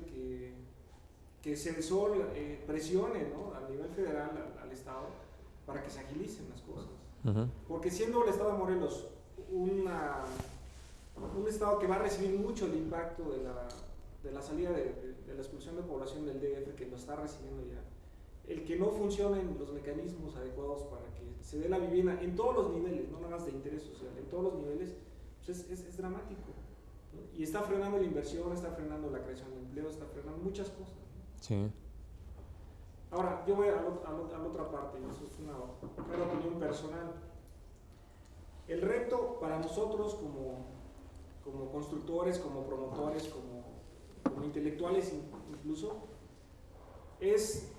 que Cedesol presione, ¿no?, a nivel federal al Estado para que se agilicen las cosas. Ujú. Porque siendo el Estado de Morelos un Estado que va a recibir mucho el impacto de la salida de la expulsión de población del DF, que lo está recibiendo ya, el que no funcionen los mecanismos adecuados para que se dé la vivienda en todos los niveles, no nada más de interés social, en todos los niveles, pues es dramático, ¿no? Y está frenando la inversión, está frenando la creación de empleo, está frenando muchas cosas, ¿no? Sí. Ahora, yo voy a la otra parte, y eso es una opinión personal. El reto para nosotros como constructores, como promotores, como intelectuales incluso, es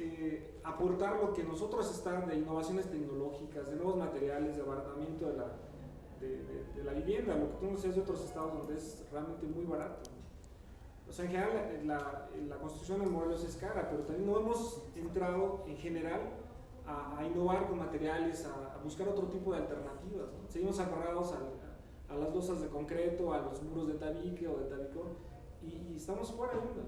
aportar lo que nosotros están de innovaciones tecnológicas, de nuevos materiales, de abaratamiento de la vivienda, lo que tú nos decías de otros estados donde es realmente muy barato. O sea, en general la construcción en Morelos es cara, pero también no hemos entrado en general a innovar con materiales, a buscar otro tipo de alternativas, ¿no? Seguimos agarrados a las losas de concreto, a los muros de tabique o de tabicón, y estamos fuera de onda.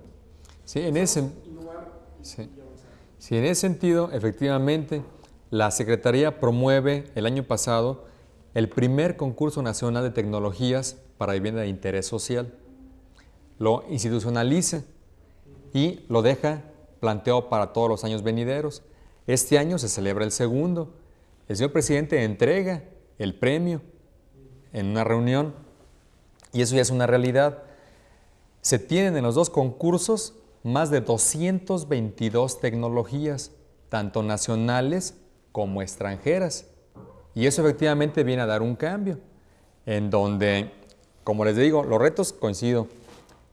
Sí, en ese, Innovar sí. y avanzar. Sí, en ese sentido, efectivamente, la Secretaría promueve el año pasado el primer concurso nacional de tecnologías para vivienda de interés social. Lo institucionaliza y lo deja planteado para todos los años venideros. Este año se celebra el segundo. El señor presidente entrega el premio en una reunión y eso ya es una realidad. Se tienen en los dos concursos más de 222 tecnologías, tanto nacionales como extranjeras. Y eso efectivamente viene a dar un cambio, en donde, como les digo, los retos coincido.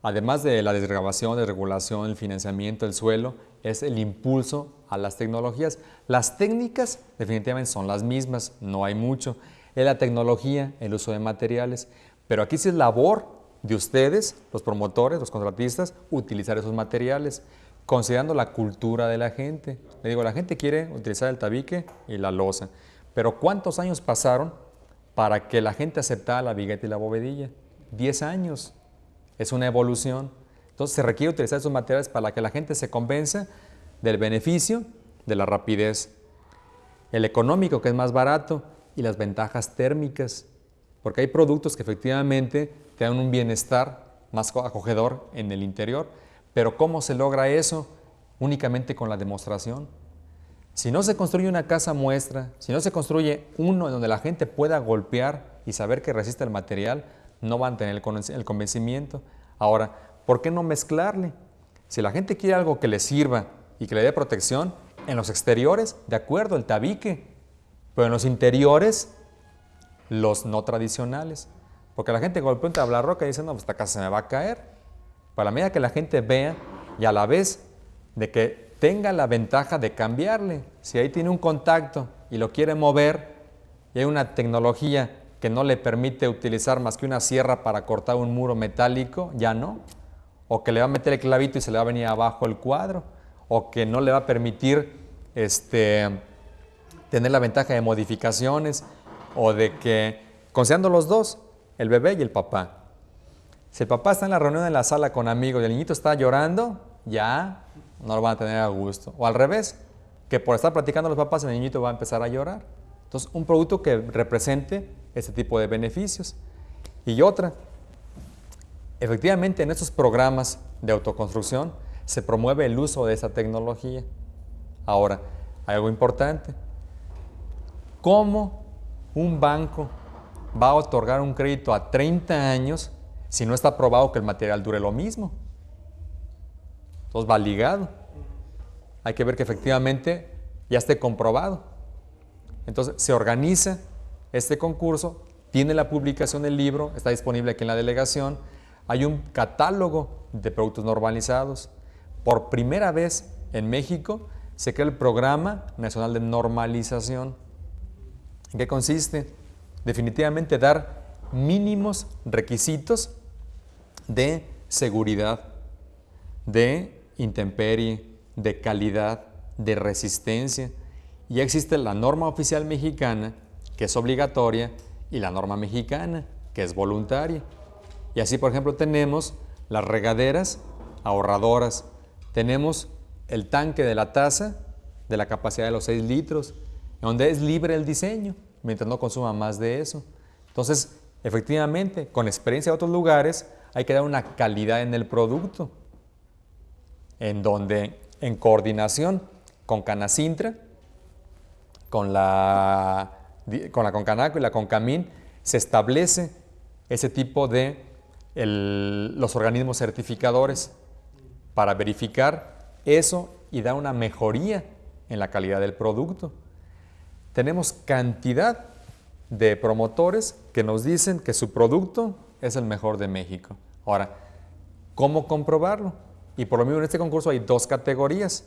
Además de la desgravación, desregulación, el financiamiento, el suelo, es el impulso a las tecnologías. Las técnicas definitivamente son las mismas, no hay mucho. Es la tecnología, el uso de materiales, pero aquí sí es labor de ustedes, los promotores, los contratistas, utilizar esos materiales, considerando la cultura de la gente. Le digo, la gente quiere utilizar el tabique y la losa, pero ¿cuántos años pasaron para que la gente aceptara la vigueta y la bovedilla? 10 años. Es una evolución. Entonces se requiere utilizar esos materiales para que la gente se convenza del beneficio, de la rapidez, el económico, que es más barato, y las ventajas térmicas, porque hay productos que efectivamente te dan un bienestar más acogedor en el interior, pero ¿cómo se logra eso? Únicamente con la demostración. Si no se construye una casa muestra, si no se construye uno en donde la gente pueda golpear y saber que resiste el material, no van a tener el convencimiento. Ahora, ¿por qué no mezclarle? Si la gente quiere algo que le sirva y que le dé protección, en los exteriores, de acuerdo, el tabique, pero en los interiores, los no tradicionales. Porque la gente golpea un tablarroca y dice, no, pues esta casa se me va a caer. Para la medida que la gente vea y a la vez de que tenga la ventaja de cambiarle. Si ahí tiene un contacto y lo quiere mover y hay una tecnología que no le permite utilizar más que una sierra para cortar un muro metálico, ya no. O que le va a meter el clavito y se le va a venir abajo el cuadro. O que no le va a permitir tener la ventaja de modificaciones. O de que, considerando los dos, el bebé y el papá. Si el papá está en la reunión en la sala con amigos y el niñito está llorando, ya no lo van a tener a gusto. O al revés, que por estar platicando los papás el niñito va a empezar a llorar. Entonces, un producto que represente este tipo de beneficios. Y otra, efectivamente en estos programas de autoconstrucción se promueve el uso de esa tecnología. Ahora, hay algo importante. ¿Cómo un banco va a otorgar un crédito a 30 años si no está probado que el material dure lo mismo? Entonces va ligado. Hay que ver que efectivamente ya esté comprobado. Entonces se organiza este concurso, tiene la publicación del libro, está disponible aquí en la delegación, hay un catálogo de productos normalizados. Por primera vez en México se crea el Programa Nacional de Normalización. ¿En qué consiste? Definitivamente dar mínimos requisitos de seguridad, de intemperie, de calidad, de resistencia. Ya existe la norma oficial mexicana, que es obligatoria, y la norma mexicana, que es voluntaria. Y así, por ejemplo, tenemos las regaderas ahorradoras, tenemos el tanque de la taza de la capacidad de los 6 litros, donde es libre el diseño, mientras no consuma más de eso. Entonces, efectivamente, con experiencia de otros lugares, hay que dar una calidad en el producto, en donde en coordinación con Canacintra, con la Concanaco y la Concamín, se establece ese tipo de los organismos certificadores para verificar eso y dar una mejoría en la calidad del producto. Tenemos cantidad de promotores que nos dicen que su producto es el mejor de México. Ahora, ¿cómo comprobarlo? Y por lo mismo en este concurso hay 2 categorías,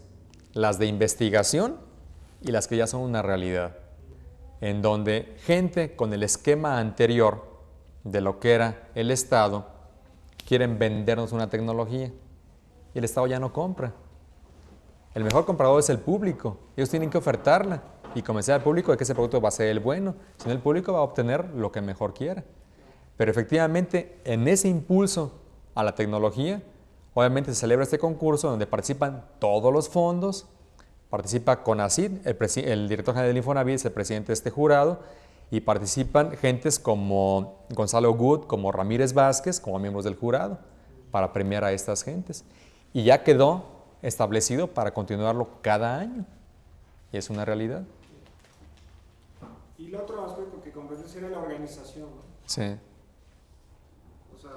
las de investigación y las que ya son una realidad, en donde gente con el esquema anterior de lo que era el Estado quieren vendernos una tecnología y el Estado ya no compra. El mejor comprador es el público, ellos tienen que ofertarla y convencer al público de que ese producto va a ser el bueno, si no el público va a obtener lo que mejor quiera. Pero efectivamente en ese impulso a la tecnología, obviamente se celebra este concurso donde participan todos los fondos, participa CONACYT, el director general del Infonavit es el presidente de este jurado, y participan gentes como Gonzalo Good, como Ramírez Vázquez, como miembros del jurado, para premiar a estas gentes. Y ya quedó establecido para continuarlo cada año, y es una realidad. Y el otro aspecto que comprendes era la organización, ¿no? Sí. O sea,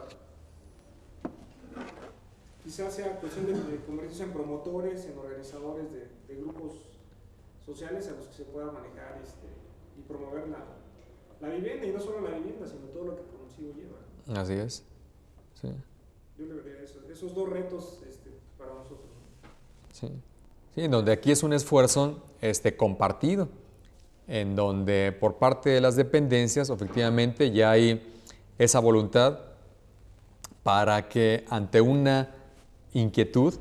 quizás sea cuestión de convertirse en promotores, en organizadores de grupos sociales a los que se pueda manejar y promover la vivienda, y no solo la vivienda, sino todo lo que consigo lleva. Así es. Sí. Yo le vería esos 2 retos para nosotros. Sí. Sí, en donde aquí es un esfuerzo compartido, en donde por parte de las dependencias efectivamente ya hay esa voluntad para que ante una inquietud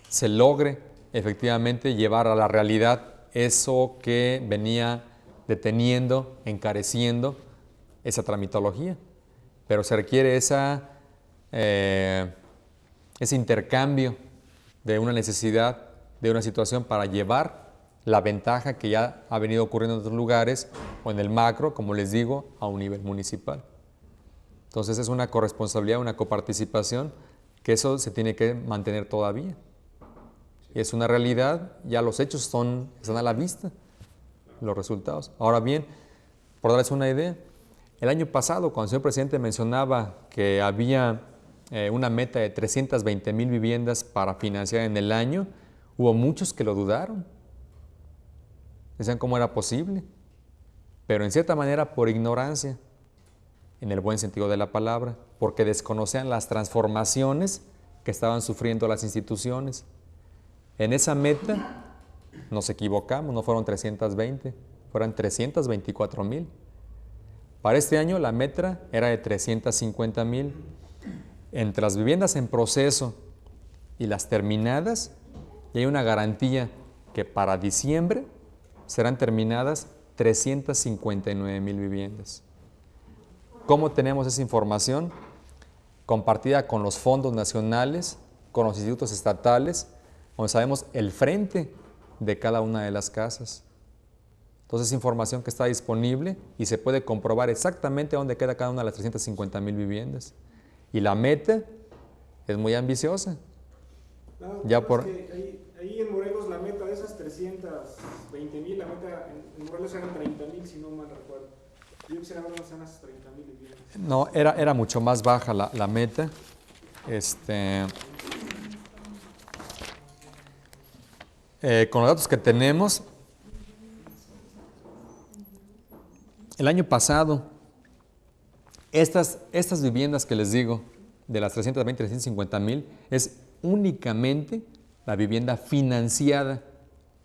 se logre efectivamente llevar a la realidad eso que venía deteniendo, encareciendo esa tramitología. Pero se requiere ese intercambio de una necesidad, de una situación para llevar la ventaja que ya ha venido ocurriendo en otros lugares o en el macro, como les digo, a un nivel municipal. Entonces es una corresponsabilidad, una coparticipación, que eso se tiene que mantener todavía. Y es una realidad, ya los hechos están a la vista, los resultados. Ahora bien, por darles una idea, el año pasado, cuando el señor presidente mencionaba que había una meta de 320,000 viviendas para financiar en el año, hubo muchos que lo dudaron. Decían cómo era posible, pero en cierta manera por ignorancia, en el buen sentido de la palabra, porque desconocían las transformaciones que estaban sufriendo las instituciones. En esa meta nos equivocamos, no fueron 320, fueron 324,000. Para este año la meta era de 350,000. Entre las viviendas en proceso y las terminadas, y hay una garantía que para diciembre serán terminadas 359,000 viviendas. ¿Cómo tenemos esa información? Compartida con los fondos nacionales, con los institutos estatales, donde sabemos el frente de cada una de las casas. Entonces es información que está disponible y se puede comprobar exactamente dónde queda cada una de las 350,000 viviendas. Y la meta es muy ambiciosa. No, ya por... ahí en Morelos la meta de esas 320,000, la meta en Morelos eran 30,000, si no mal recuerdo. Yo quisiera ver unas 30,000 viviendas. No, era mucho más baja la meta. Con los datos que tenemos, el año pasado, estas viviendas que les digo, de las 320, 350 mil, es únicamente la vivienda financiada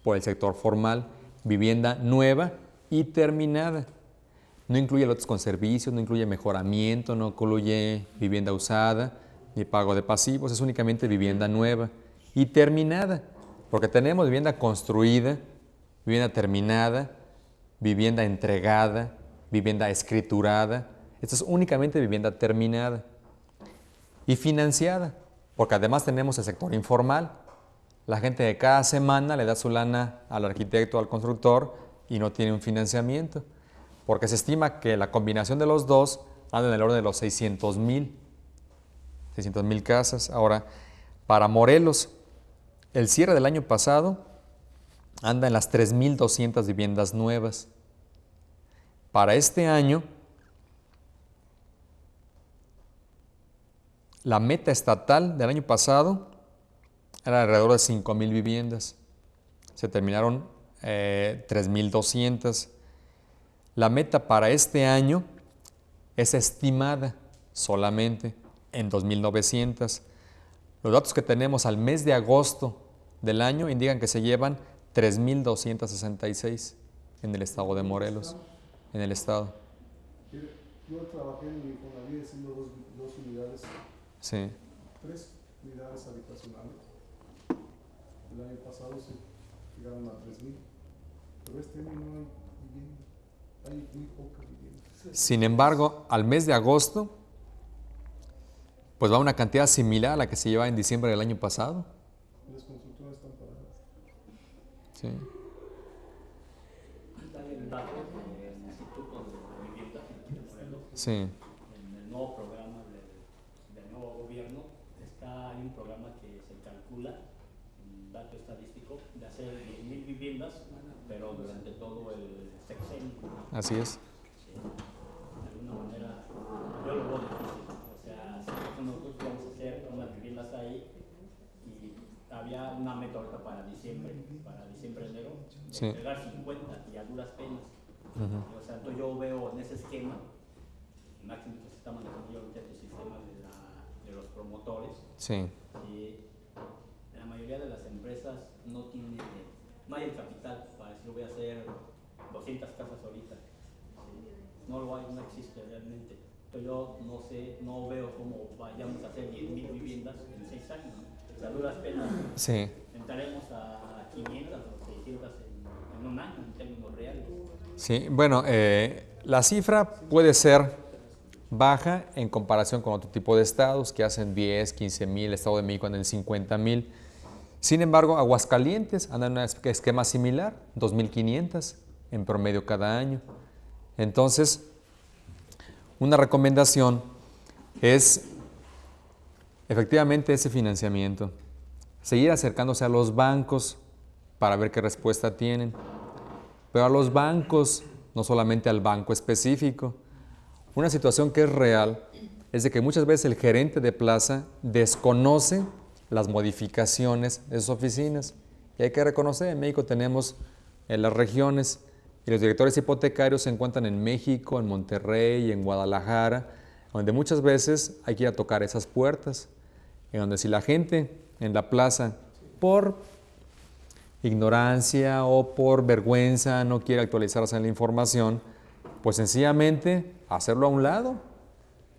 por el sector formal, vivienda nueva y terminada. No incluye lotes con servicios, no incluye mejoramiento, no incluye vivienda usada, ni pago de pasivos, es únicamente vivienda nueva y terminada, porque tenemos vivienda construida, vivienda terminada, vivienda entregada, vivienda escriturada. Esta es únicamente vivienda terminada y financiada, porque además tenemos el sector informal. La gente de cada semana le da su lana al arquitecto, al constructor y no tiene un financiamiento, porque se estima que la combinación de los dos anda en el orden de los 600,000 casas. Ahora, para Morelos, el cierre del año pasado anda en las 3,200 viviendas nuevas. Para este año, la meta estatal del año pasado era alrededor de 5,000 viviendas. Se terminaron 3,200. La meta para este año es estimada solamente en 2,900. Los datos que tenemos al mes de agosto del año indican que se llevan 3,266 en el estado de Morelos, en el estado. Yo trabajé en Infonavit haciendo dos unidades, Sí. 3 unidades habitacionales. El año pasado se llegaron a 3,000, pero este año no hay vivienda, hay muy poca vivienda. Sin embargo, al mes de agosto, pues va una cantidad similar a la que se llevaba en diciembre del año pasado. Las constructoras están paradas. Sí. También datos del Instituto de Vivienda de Morelos. Sí. En el nuevo programa del nuevo gobierno hay un programa que se calcula, un dato estadístico, de hacer 10,000 viviendas, pero durante todo el sexenio. Así es. Sí. De alguna manera, yo lo veo difícil. O sea, si nosotros vamos a hacer unas viviendas ahí y había una meta ahorita para diciembre, enero, de Sí. entregar 50 y a duras penas. Ujú. O sea, entonces yo veo en ese esquema, el máximo que se está manejando yo ahorita el sistema de los promotores, Sí. y la mayoría de las empresas no hay el capital para decir voy a hacer 200 casas ahorita. No lo hay, no existe realmente. Entonces yo no veo cómo vayamos a hacer 10,000 viviendas en 6 años. O sea, a duras penas Sí. entraremos a 500 o 600 en un año en términos reales. Sí, bueno, la cifra puede ser baja en comparación con otro tipo de estados que hacen 10, 15,000, el Estado de México anda en 50,000. Sin embargo, Aguascalientes anda en un esquema similar, 2,500 en promedio cada año. Entonces, una recomendación es efectivamente ese financiamiento. Seguir acercándose a los bancos para ver qué respuesta tienen. Pero a los bancos, no solamente al banco específico. Una situación que es real es de que muchas veces el gerente de plaza desconoce las modificaciones de sus oficinas. Y hay que reconocer, en México tenemos en las regiones y los directores hipotecarios se encuentran en México, en Monterrey, en Guadalajara, donde muchas veces hay que ir a tocar esas puertas, en donde si la gente en la plaza, por ignorancia o por vergüenza, no quiere actualizarse en la información, pues sencillamente hacerlo a un lado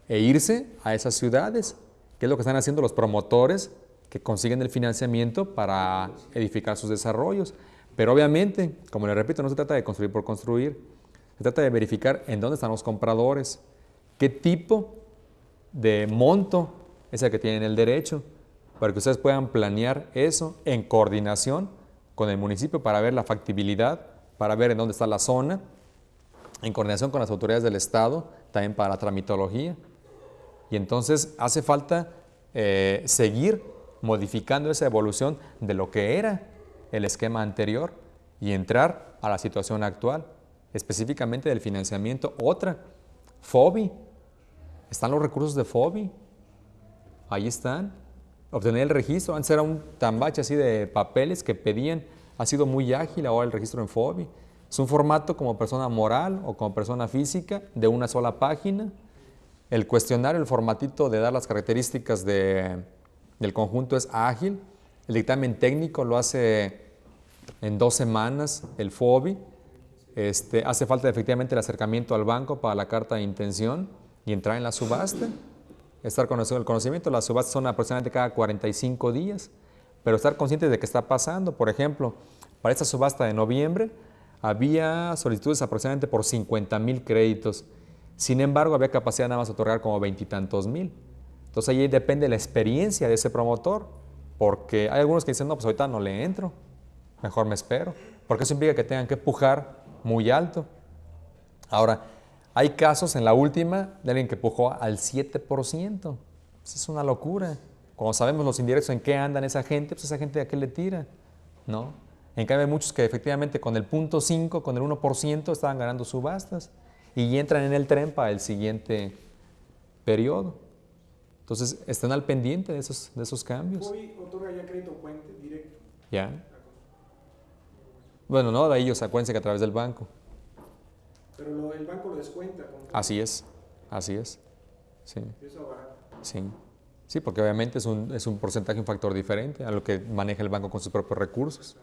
e irse a esas ciudades, que es lo que están haciendo los promotores que consiguen el financiamiento para edificar sus desarrollos. Pero obviamente, como les repito, no se trata de construir por construir, se trata de verificar en dónde están los compradores, qué tipo de monto es el que tienen el derecho, para que ustedes puedan planear eso en coordinación con el municipio para ver la factibilidad, para ver en dónde está la zona, en coordinación con las autoridades del Estado, también para la tramitología. Y entonces hace falta seguir modificando esa evolución de lo que era el esquema anterior y entrar a la situación actual, específicamente del financiamiento. Otra, FOBI. Están los recursos de FOBI. Ahí están. Obtener el registro. Antes era un tambache así de papeles que pedían. Ha sido muy ágil ahora el registro en FOBI. Es un formato como persona moral o como persona física de una sola página. El cuestionario, el formatito de dar las características del conjunto es ágil. El dictamen técnico lo hace en 2 semanas el FOBI. Hace falta efectivamente el acercamiento al banco para la carta de intención y entrar en la subasta. Estar con el conocimiento, las subastas son aproximadamente cada 45 días, pero estar conscientes de qué está pasando. Por ejemplo, para esta subasta de noviembre había solicitudes aproximadamente por 50,000 créditos. Sin embargo, había capacidad nada más de otorgar como 20 y tantos mil. Entonces ahí depende la experiencia de ese promotor, porque hay algunos que dicen, no, pues ahorita no le entro, mejor me espero, porque eso implica que tengan que pujar muy alto. Ahora, hay casos en la última de alguien que pujó al 7%. Pues es una locura. Cuando sabemos los indirectos en qué andan esa gente, pues esa gente a qué le tira, ¿no? En cambio hay muchos que efectivamente con el 0.5, con el 1% estaban ganando subastas y entran en el tren para el siguiente periodo. Entonces, estén al pendiente de esos cambios. ¿FOBI otorga ya crédito puente directo? ¿Ya? Bueno, no, de ahí ellos acuérdense que a través del banco. Pero el banco lo descuenta. Así es. Sí. Eso va. Sí, porque obviamente es un porcentaje, un factor diferente a lo que maneja el banco con sus propios recursos.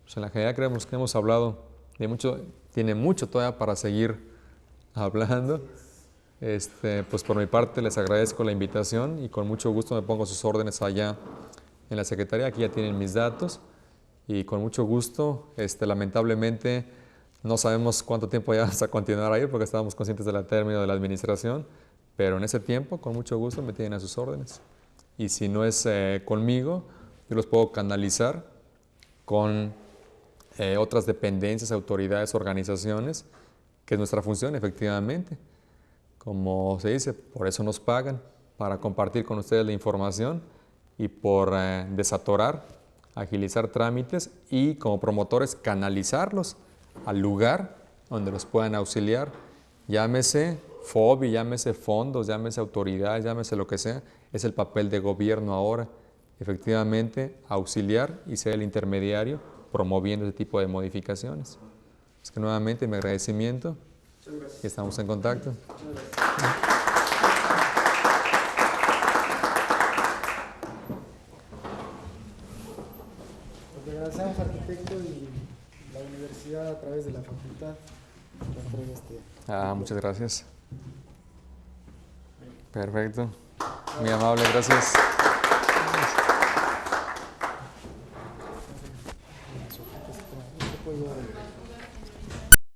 Pues en la general creemos que hemos hablado de mucho, tiene mucho todavía para seguir hablando. Pues por mi parte les agradezco la invitación y con mucho gusto me pongo sus órdenes allá en la Secretaría. Aquí ya tienen mis datos y con mucho gusto, lamentablemente no sabemos cuánto tiempo ya vamos a continuar ahí porque estábamos conscientes del término de la administración, pero en ese tiempo con mucho gusto me tienen a sus órdenes. Y si no es conmigo, yo los puedo canalizar con otras dependencias, autoridades, organizaciones, que es nuestra función efectivamente. Como se dice, por eso nos pagan, para compartir con ustedes la información y por desatorar, agilizar trámites y como promotores canalizarlos al lugar donde los puedan auxiliar. Llámese FOBI, llámese fondos, llámese autoridades, llámese lo que sea, es el papel de gobierno ahora. Efectivamente, auxiliar y ser el intermediario promoviendo ese tipo de modificaciones. Es que nuevamente mi agradecimiento y estamos en contacto. Pues le agradecemos al arquitecto y la universidad a través de la facultad. Muchas gracias. Perfecto. Muy amable, gracias.